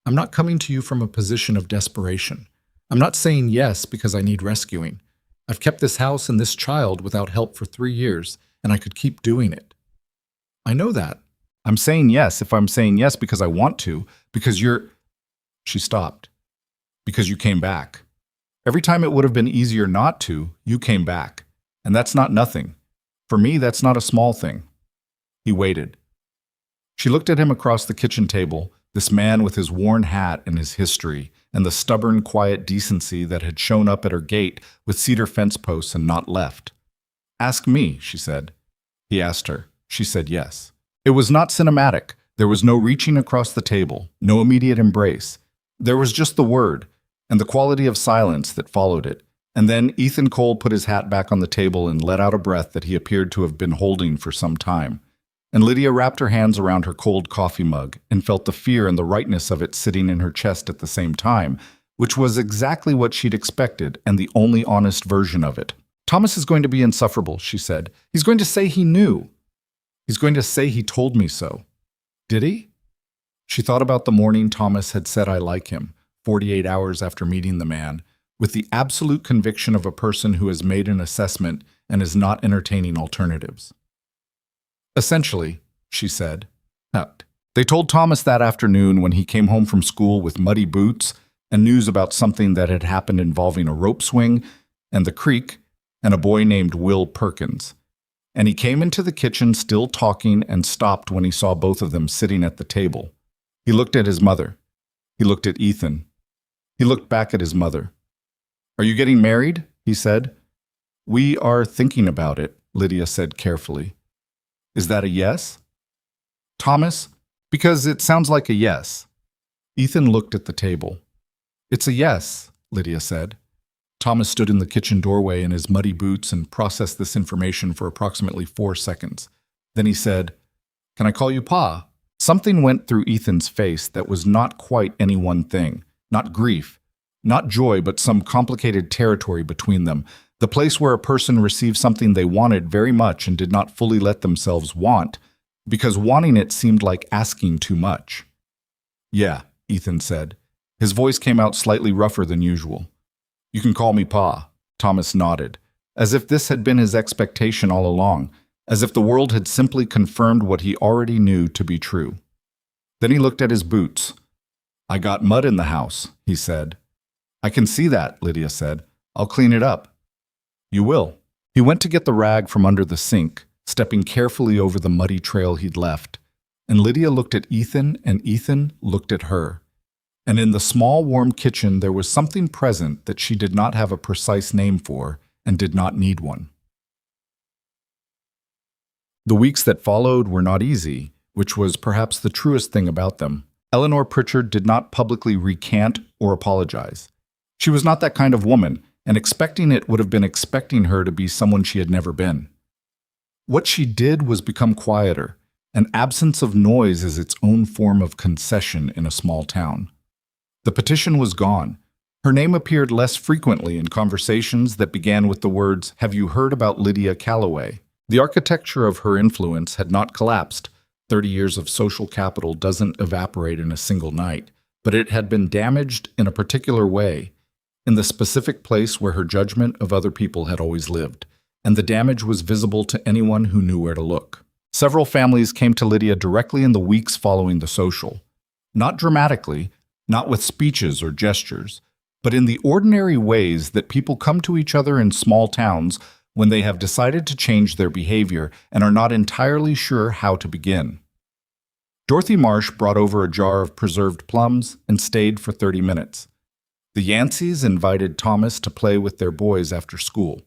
I'm not coming to you from a position of desperation. I'm not saying yes because I need rescuing. I've kept this house and this child without help for 3 years, and I could keep doing it. I know that. I'm saying yes if I'm saying yes because I want to, because you're. She stopped. Because you came back. Every time it would have been easier not to, you came back. And that's not nothing. For me, that's not a small thing. He waited. She looked at him across the kitchen table, this man with his worn hat and his history, and the stubborn, quiet decency that had shown up at her gate with cedar fence posts and not left. Ask me, she said. He asked her. She said yes. It was not cinematic. There was no reaching across the table, no immediate embrace. There was just the word, and the quality of silence that followed it. And then Ethan Cole put his hat back on the table and let out a breath that he appeared to have been holding for some time. And Lydia wrapped her hands around her cold coffee mug and felt the fear and the rightness of it sitting in her chest at the same time, which was exactly what she'd expected and the only honest version of it. Thomas is going to be insufferable, she said. He's going to say he knew. He's going to say he told me so. Did he? She thought about the morning Thomas had said I like him, 48 hours after meeting the man, with the absolute conviction of a person who has made an assessment and is not entertaining alternatives. Essentially, she said. They told Thomas that afternoon when he came home from school with muddy boots and news about something that had happened involving a rope swing and the creek and a boy named Will Perkins. And he came into the kitchen still talking and stopped when he saw both of them sitting at the table. He looked at his mother. He looked at Ethan. He looked back at his mother. Are you getting married? He said. We are thinking about it, Lydia said carefully. Is that a yes? Thomas, because it sounds like a yes. Ethan looked at the table. It's a yes, Lydia said. Thomas stood in the kitchen doorway in his muddy boots and processed this information for approximately 4 seconds. Then he said, Can I call you Pa? Something went through Ethan's face that was not quite any one thing. Not grief, not joy, but some complicated territory between them. The place where a person received something they wanted very much and did not fully let themselves want, because wanting it seemed like asking too much. Yeah, Ethan said. His voice came out slightly rougher than usual. You can call me Pa. Thomas nodded, as if this had been his expectation all along, as if the world had simply confirmed what he already knew to be true. Then he looked at his boots. I got mud in the house, he said. I can see that, Lydia said. I'll clean it up. You will. He went to get the rag from under the sink, stepping carefully over the muddy trail he'd left. And Lydia looked at Ethan, and Ethan looked at her. And in the small, warm kitchen there was something present that she did not have a precise name for and did not need one. The weeks that followed were not easy, which was perhaps the truest thing about them. Eleanor Pritchard did not publicly recant or apologize. She was not that kind of woman, and expecting it would have been expecting her to be someone she had never been. What she did was become quieter. An absence of noise is its own form of concession in a small town. The petition was gone. Her name appeared less frequently in conversations that began with the words, Have you heard about Lydia Calloway? The architecture of her influence had not collapsed. 30 years of social capital doesn't evaporate in a single night, but it had been damaged in a particular way, in the specific place where her judgment of other people had always lived, and the damage was visible to anyone who knew where to look. Several families came to Lydia directly in the weeks following the social. Not dramatically, not with speeches or gestures, but in the ordinary ways that people come to each other in small towns when they have decided to change their behavior and are not entirely sure how to begin. Dorothy Marsh brought over a jar of preserved plums and stayed for 30 minutes. The Yanceys invited Thomas to play with their boys after school.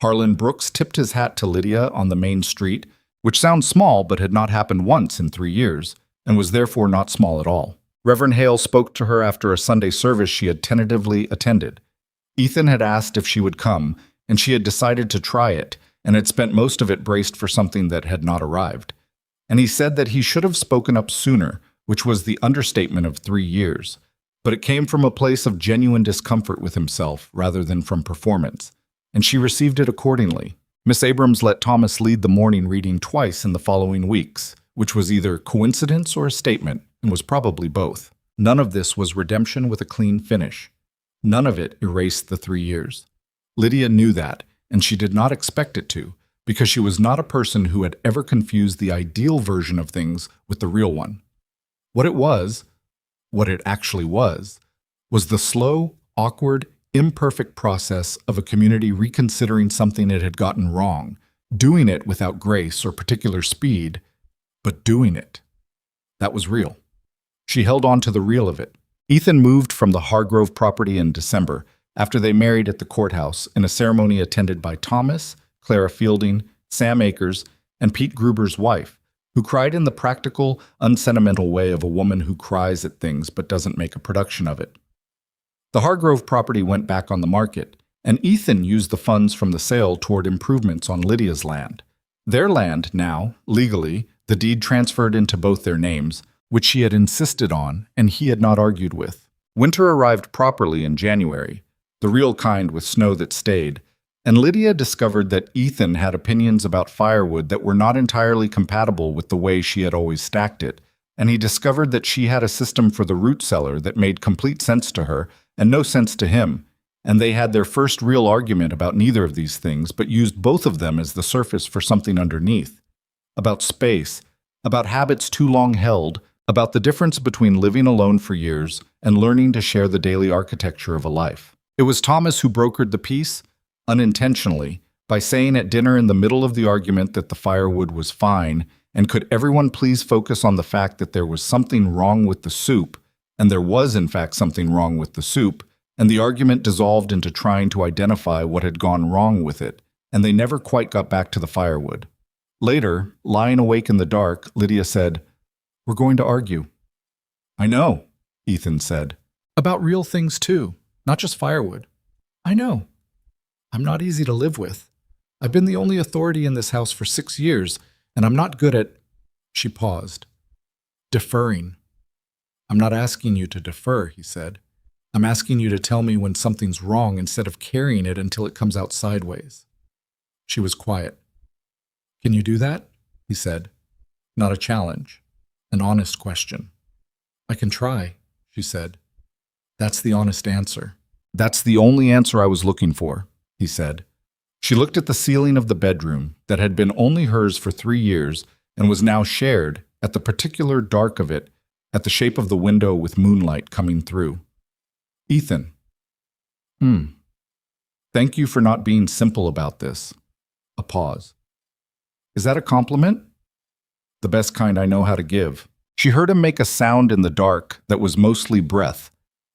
Harlan Brooks tipped his hat to Lydia on the main street, which sounds small but had not happened once in 3 years, and was therefore not small at all. Reverend Hale spoke to her after a Sunday service she had tentatively attended. Ethan had asked if she would come, and she had decided to try it, and had spent most of it braced for something that had not arrived. And he said that he should have spoken up sooner, which was the understatement of 3 years. But it came from a place of genuine discomfort with himself rather than from performance, and she received it accordingly. Miss Abrams let Thomas lead the morning reading twice in the following weeks, which was either coincidence or a statement, and was probably both. None of this was redemption with a clean finish. None of it erased the 3 years. Lydia knew that, and she did not expect it to, because she was not a person who had ever confused the ideal version of things with the real one. What it actually was the slow, awkward, imperfect process of a community reconsidering something it had gotten wrong, doing it without grace or particular speed, but doing it. That was real. She held on to the real of it. Ethan moved from the Hargrove property in December, after they married at the courthouse in a ceremony attended by Thomas, Clara Fielding, Sam Akers, and Pete Gruber's wife, who cried in the practical, unsentimental way of a woman who cries at things but doesn't make a production of it. The Hargrove property went back on the market, and Ethan used the funds from the sale toward improvements on Lydia's land. Their land now, legally, the deed transferred into both their names, which she had insisted on and he had not argued with. Winter arrived properly in January, the real kind with snow that stayed, and Lydia discovered that Ethan had opinions about firewood that were not entirely compatible with the way she had always stacked it, and he discovered that she had a system for the root cellar that made complete sense to her and no sense to him, and they had their first real argument about neither of these things, but used both of them as the surface for something underneath. About space, about habits too long held, about the difference between living alone for years and learning to share the daily architecture of a life. It was Thomas who brokered the peace, unintentionally, by saying at dinner in the middle of the argument that the firewood was fine, and could everyone please focus on the fact that there was something wrong with the soup, and there was in fact something wrong with the soup, and the argument dissolved into trying to identify what had gone wrong with it, and they never quite got back to the firewood. Later, lying awake in the dark, Lydia said, "We're going to argue." "I know," Ethan said. "About real things too, not just firewood." "I know. I'm not easy to live with. I've been the only authority in this house for 6 years, and I'm not good at—" She paused. "Deferring." "I'm not asking you to defer," he said. "I'm asking you to tell me when something's wrong instead of carrying it until it comes out sideways." She was quiet. "Can you do that?" he said. Not a challenge, an honest question. "I can try," she said. "That's the honest answer." "That's the only answer I was looking for," he said. She looked at the ceiling of the bedroom that had been only hers for 3 years and was now shared, at the particular dark of it, at the shape of the window with moonlight coming through. "Ethan. Thank you for not being simple about this." A pause. "Is that a compliment?" "The best kind I know how to give." She heard him make a sound in the dark that was mostly breath,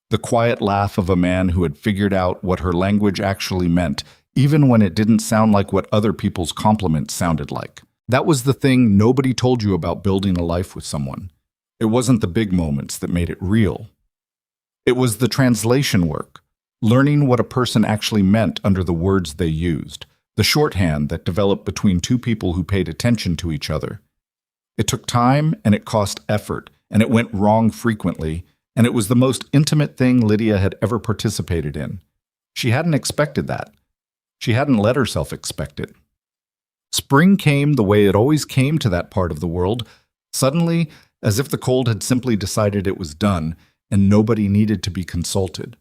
the quiet laugh of a man who had figured out what her language actually meant, even when it didn't sound like what other people's compliments sounded like. That was the thing nobody told you about building a life with someone. It wasn't the big moments that made it real. It was the translation work, learning what a person actually meant under the words they used, the shorthand that developed between two people who paid attention to each other. It took time and it cost effort, and it went wrong frequently, and it was the most intimate thing Lydia had ever participated in. She hadn't expected that. She hadn't let herself expect it. Spring came the way it always came to that part of the world, suddenly, as if the cold had simply decided it was done, and nobody needed to be consulted.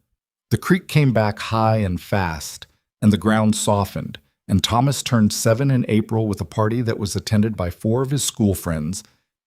The creek came back high and fast, and the ground softened, and Thomas turned 7 in April with a party that was attended by 4 of his school friends,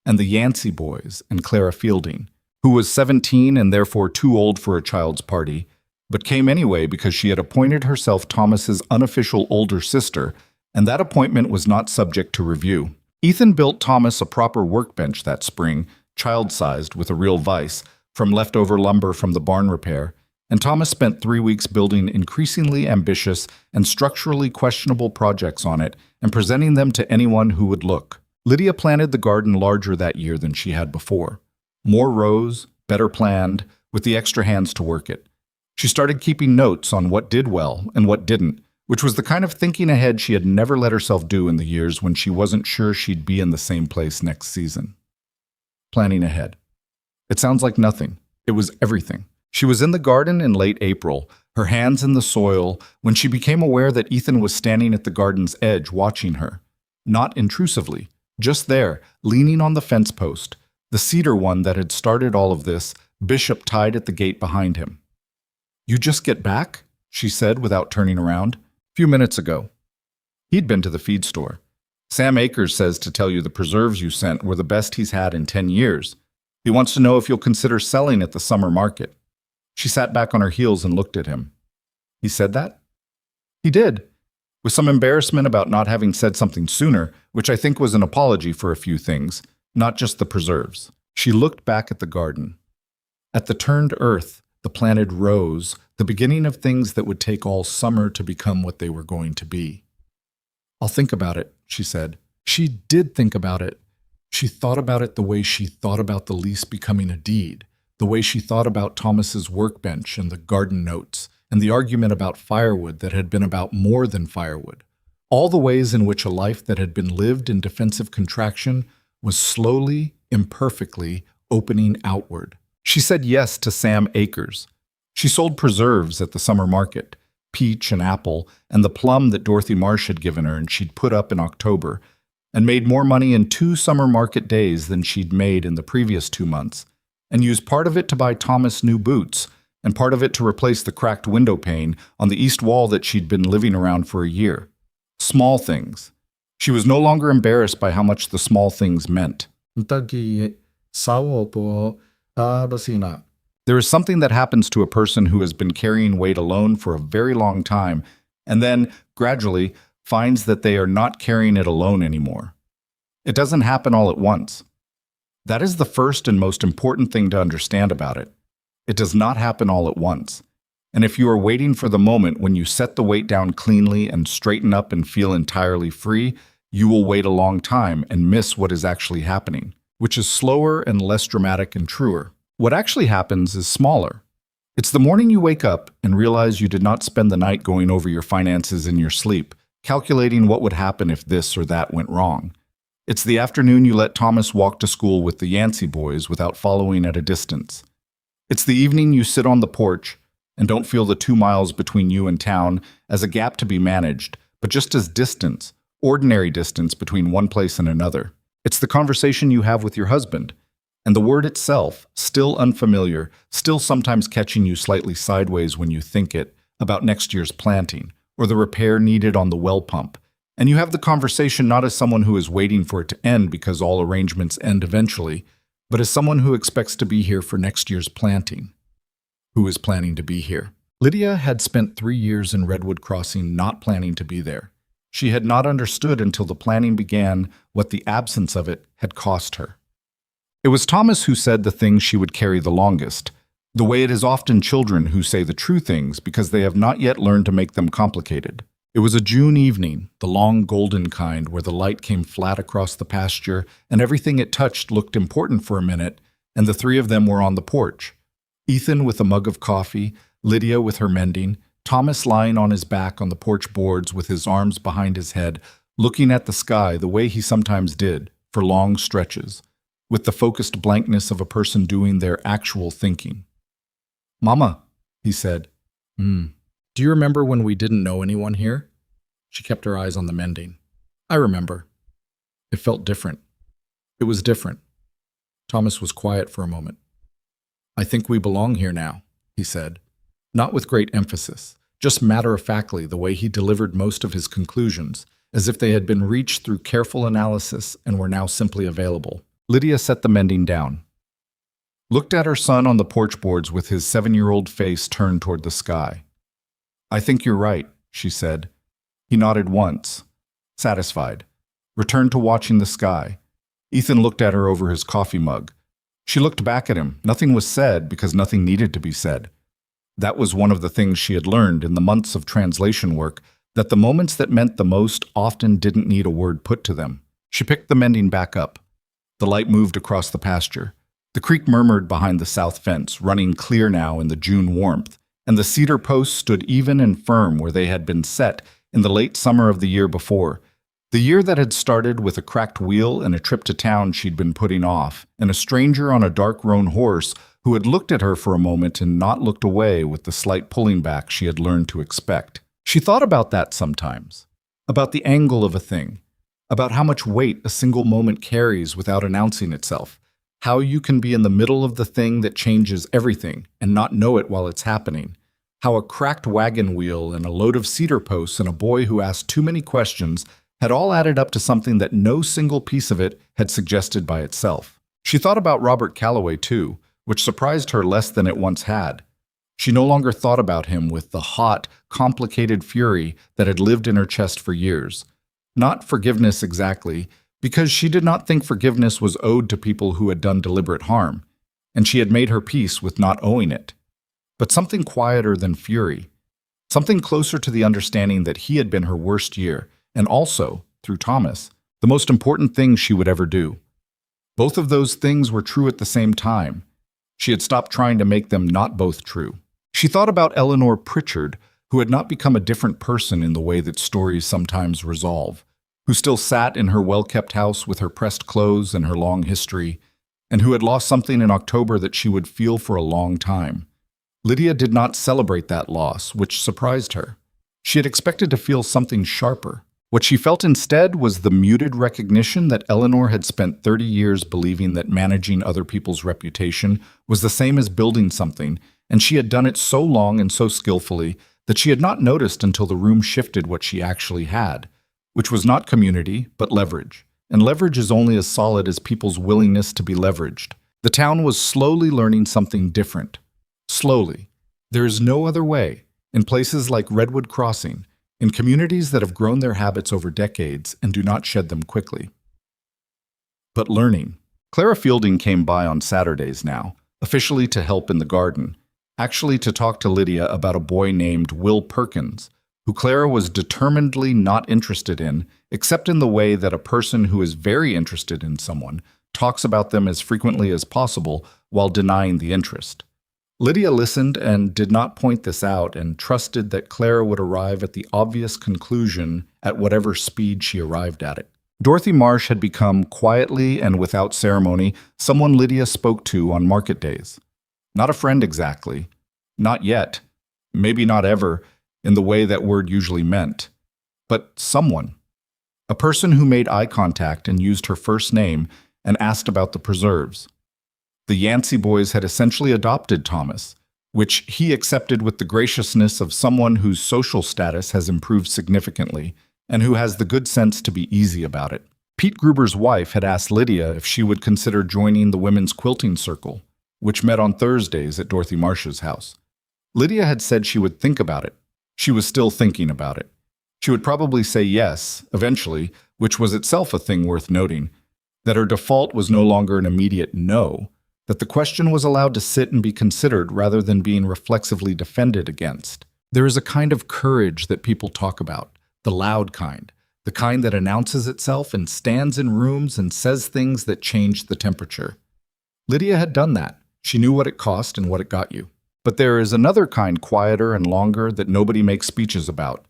and the Yancey boys and Clara Fielding, who was 17 and therefore too old for a child's party, but came anyway because she had appointed herself Thomas's unofficial older sister, and that appointment was not subject to review. Ethan built Thomas a proper workbench that spring, child-sized with a real vise, from leftover lumber from the barn repair, and Thomas spent 3 weeks building increasingly ambitious and structurally questionable projects on it and presenting them to anyone who would look. Lydia planted the garden larger that year than she had before. More rows, better planned, with the extra hands to work it. She started keeping notes on what did well and what didn't, which was the kind of thinking ahead she had never let herself do in the years when she wasn't sure she'd be in the same place next season. Planning ahead. It sounds like nothing. It was everything. She was in the garden in late April, her hands in the soil, when she became aware that Ethan was standing at the garden's edge watching her. Not intrusively, just there, leaning on the fence post, the cedar one that had started all of this, Bishop tied at the gate behind him. "You just get back?" she said without turning around. "Few minutes ago." He'd been to the feed store. "Sam Akers says to tell you the preserves you sent were the best he's had in 10 years. He wants to know if you'll consider selling at the summer market." She sat back on her heels and looked at him. "He said that?" "He did, with some embarrassment about not having said something sooner, which I think was an apology for a few things, not just the preserves." She looked back at the garden. At the turned earth, the planted rose, the beginning of things that would take all summer to become what they were going to be. "I'll think about it," she said. She did think about it. She thought about it the way she thought about the lease becoming a deed, the way she thought about Thomas's workbench and the garden notes, and the argument about firewood that had been about more than firewood. All the ways in which a life that had been lived in defensive contraction was slowly, imperfectly opening outward. She said yes to Sam Akers. She sold preserves at the summer market, peach and apple, and the plum that Dorothy Marsh had given her and she'd put up in October, and made more money in 2 summer market days than she'd made in the previous 2 months, and used part of it to buy Thomas new boots, and part of it to replace the cracked window pane on the east wall that she'd been living around for a year. Small things. She was no longer embarrassed by how much the small things meant. There is something that happens to a person who has been carrying weight alone for a very long time, and then, gradually, finds that they are not carrying it alone anymore. It doesn't happen all at once. That is the first and most important thing to understand about it. It does not happen all at once. And if you are waiting for the moment when you set the weight down cleanly and straighten up and feel entirely free, you will wait a long time and miss what is actually happening, which is slower and less dramatic and truer. What actually happens is smaller. It's the morning you wake up and realize you did not spend the night going over your finances in your sleep, calculating what would happen if this or that went wrong. It's the afternoon you let Thomas walk to school with the Yancey boys without following at a distance. It's the evening you sit on the porch and don't feel the 2 miles between you and town as a gap to be managed, but just as distance, ordinary distance between one place and another. It's the conversation you have with your husband, and the word itself, still unfamiliar, still sometimes catching you slightly sideways when you think it, about next year's planting, or the repair needed on the well pump. And you have the conversation not as someone who is waiting for it to end because all arrangements end eventually, but as someone who expects to be here for next year's planting. Who is planning to be here? Lydia had spent 3 years in Redwood Crossing not planning to be there. She had not understood until the planning began what the absence of it had cost her. It was Thomas who said the things she would carry the longest, the way it is often children who say the true things because they have not yet learned to make them complicated. It was a June evening, the long golden kind where the light came flat across the pasture and everything it touched looked important for a minute, and the 3 of them were on the porch. Ethan with a mug of coffee, Lydia with her mending, Thomas lying on his back on the porch boards with his arms behind his head, looking at the sky the way he sometimes did, for long stretches, with the focused blankness of a person doing their actual thinking. "Mama," he said. "Do you remember when we didn't know anyone here?" She kept her eyes on the mending. "I remember." It felt different. It was different. Thomas was quiet for a moment. "I think we belong here now," he said, not with great emphasis, just matter-of-factly the way he delivered most of his conclusions, as if they had been reached through careful analysis and were now simply available. Lydia set the mending down, looked at her son on the porch boards with his 7-year-old face turned toward the sky. "I think you're right," she said. He nodded once, satisfied, returned to watching the sky. Ethan looked at her over his coffee mug. She looked back at him. Nothing was said because nothing needed to be said. That was one of the things she had learned in the months of translation work, that the moments that meant the most often didn't need a word put to them. She picked the mending back up. The light moved across the pasture. The creek murmured behind the south fence, running clear now in the June warmth, and the cedar posts stood even and firm where they had been set in the late summer of the year before. The year that had started with a cracked wheel and a trip to town she'd been putting off, and a stranger on a dark roan horse who had looked at her for a moment and not looked away with the slight pulling back she had learned to expect. She thought about that sometimes, about the angle of a thing, about how much weight a single moment carries without announcing itself, how you can be in the middle of the thing that changes everything and not know it while it's happening, how a cracked wagon wheel and a load of cedar posts and a boy who asked too many questions had all added up to something that no single piece of it had suggested by itself. She thought about Robert Calloway, too, which surprised her less than it once had. She no longer thought about him with the hot, complicated fury that had lived in her chest for years. Not forgiveness exactly, because she did not think forgiveness was owed to people who had done deliberate harm, and she had made her peace with not owing it. But something quieter than fury, something closer to the understanding that he had been her worst year, and also, through Thomas, the most important thing she would ever do. Both of those things were true at the same time. She had stopped trying to make them not both true. She thought about Eleanor Pritchard, who had not become a different person in the way that stories sometimes resolve, who still sat in her well-kept house with her pressed clothes and her long history, and who had lost something in October that she would feel for a long time. Lydia did not celebrate that loss, which surprised her. She had expected to feel something sharper. What she felt instead was the muted recognition that Eleanor had spent 30 years believing that managing other people's reputation was the same as building something, and she had done it so long and so skillfully that she had not noticed until the room shifted what she actually had, which was not community, but leverage. And leverage is only as solid as people's willingness to be leveraged. The town was slowly learning something different. Slowly. There is no other way. In places like Redwood Crossing, in communities that have grown their habits over decades and do not shed them quickly. But learning. Clara Fielding came by on Saturdays now, officially to help in the garden, actually to talk to Lydia about a boy named Will Perkins, who Clara was determinedly not interested in, except in the way that a person who is very interested in someone talks about them as frequently as possible while denying the interest. Lydia listened and did not point this out and trusted that Clara would arrive at the obvious conclusion at whatever speed she arrived at it. Dorothy Marsh had become, quietly and without ceremony, someone Lydia spoke to on market days. Not a friend exactly. Not yet. Maybe not ever, in the way that word usually meant. But someone. A person who made eye contact and used her first name and asked about the preserves. The Yancey boys had essentially adopted Thomas, which he accepted with the graciousness of someone whose social status has improved significantly and who has the good sense to be easy about it. Pete Gruber's wife had asked Lydia if she would consider joining the women's quilting circle, which met on Thursdays at Dorothy Marsh's house. Lydia had said she would think about it. She was still thinking about it. She would probably say yes, eventually, which was itself a thing worth noting, that her default was no longer an immediate no, that the question was allowed to sit and be considered rather than being reflexively defended against. There is a kind of courage that people talk about, the loud kind, the kind that announces itself and stands in rooms and says things that change the temperature. Lydia had done that. She knew what it cost and what it got you. But there is another kind quieter and longer that nobody makes speeches about.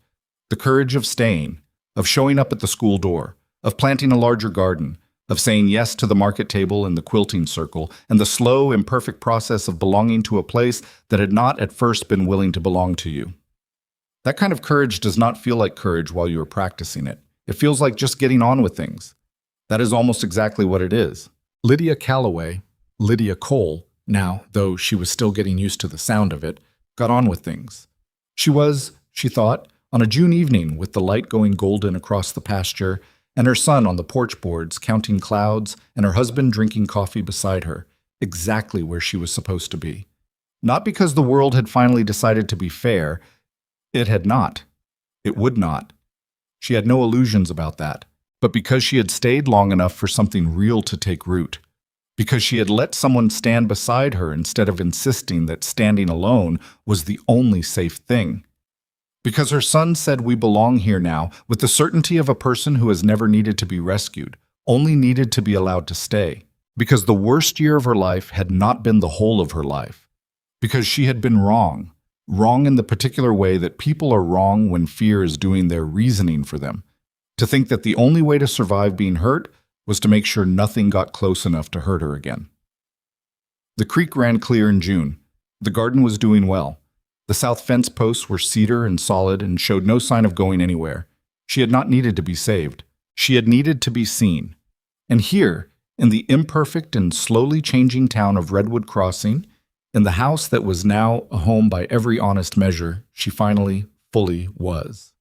The courage of staying, of showing up at the school door, of planting a larger garden, of saying yes to the market table and the quilting circle, and the slow, imperfect process of belonging to a place that had not at first been willing to belong to you. That kind of courage does not feel like courage while you are practicing it. It feels like just getting on with things. That is almost exactly what it is. Lydia Calloway, Lydia Cole, now, though she was still getting used to the sound of it, got on with things. She was, she thought, on a June evening with the light going golden across the pasture, and her son on the porch boards counting clouds, and her husband drinking coffee beside her, exactly where she was supposed to be. Not because the world had finally decided to be fair. It had not. It would not. She had no illusions about that, but because she had stayed long enough for something real to take root. because she had let someone stand beside her instead of insisting that standing alone was the only safe thing. Because her son said we belong here now with the certainty of a person who has never needed to be rescued, only needed to be allowed to stay. Because the worst year of her life had not been the whole of her life. Because she had been wrong. Wrong in the particular way that people are wrong when fear is doing their reasoning for them. To think that the only way to survive being hurt was to make sure nothing got close enough to hurt her again. The creek ran clear in June. The garden was doing well. The south fence posts were cedar and solid and showed no sign of going anywhere. She had not needed to be saved. She had needed to be seen. And here, in the imperfect and slowly changing town of Redwood Crossing, in the house that was now a home by every honest measure, she finally, fully was.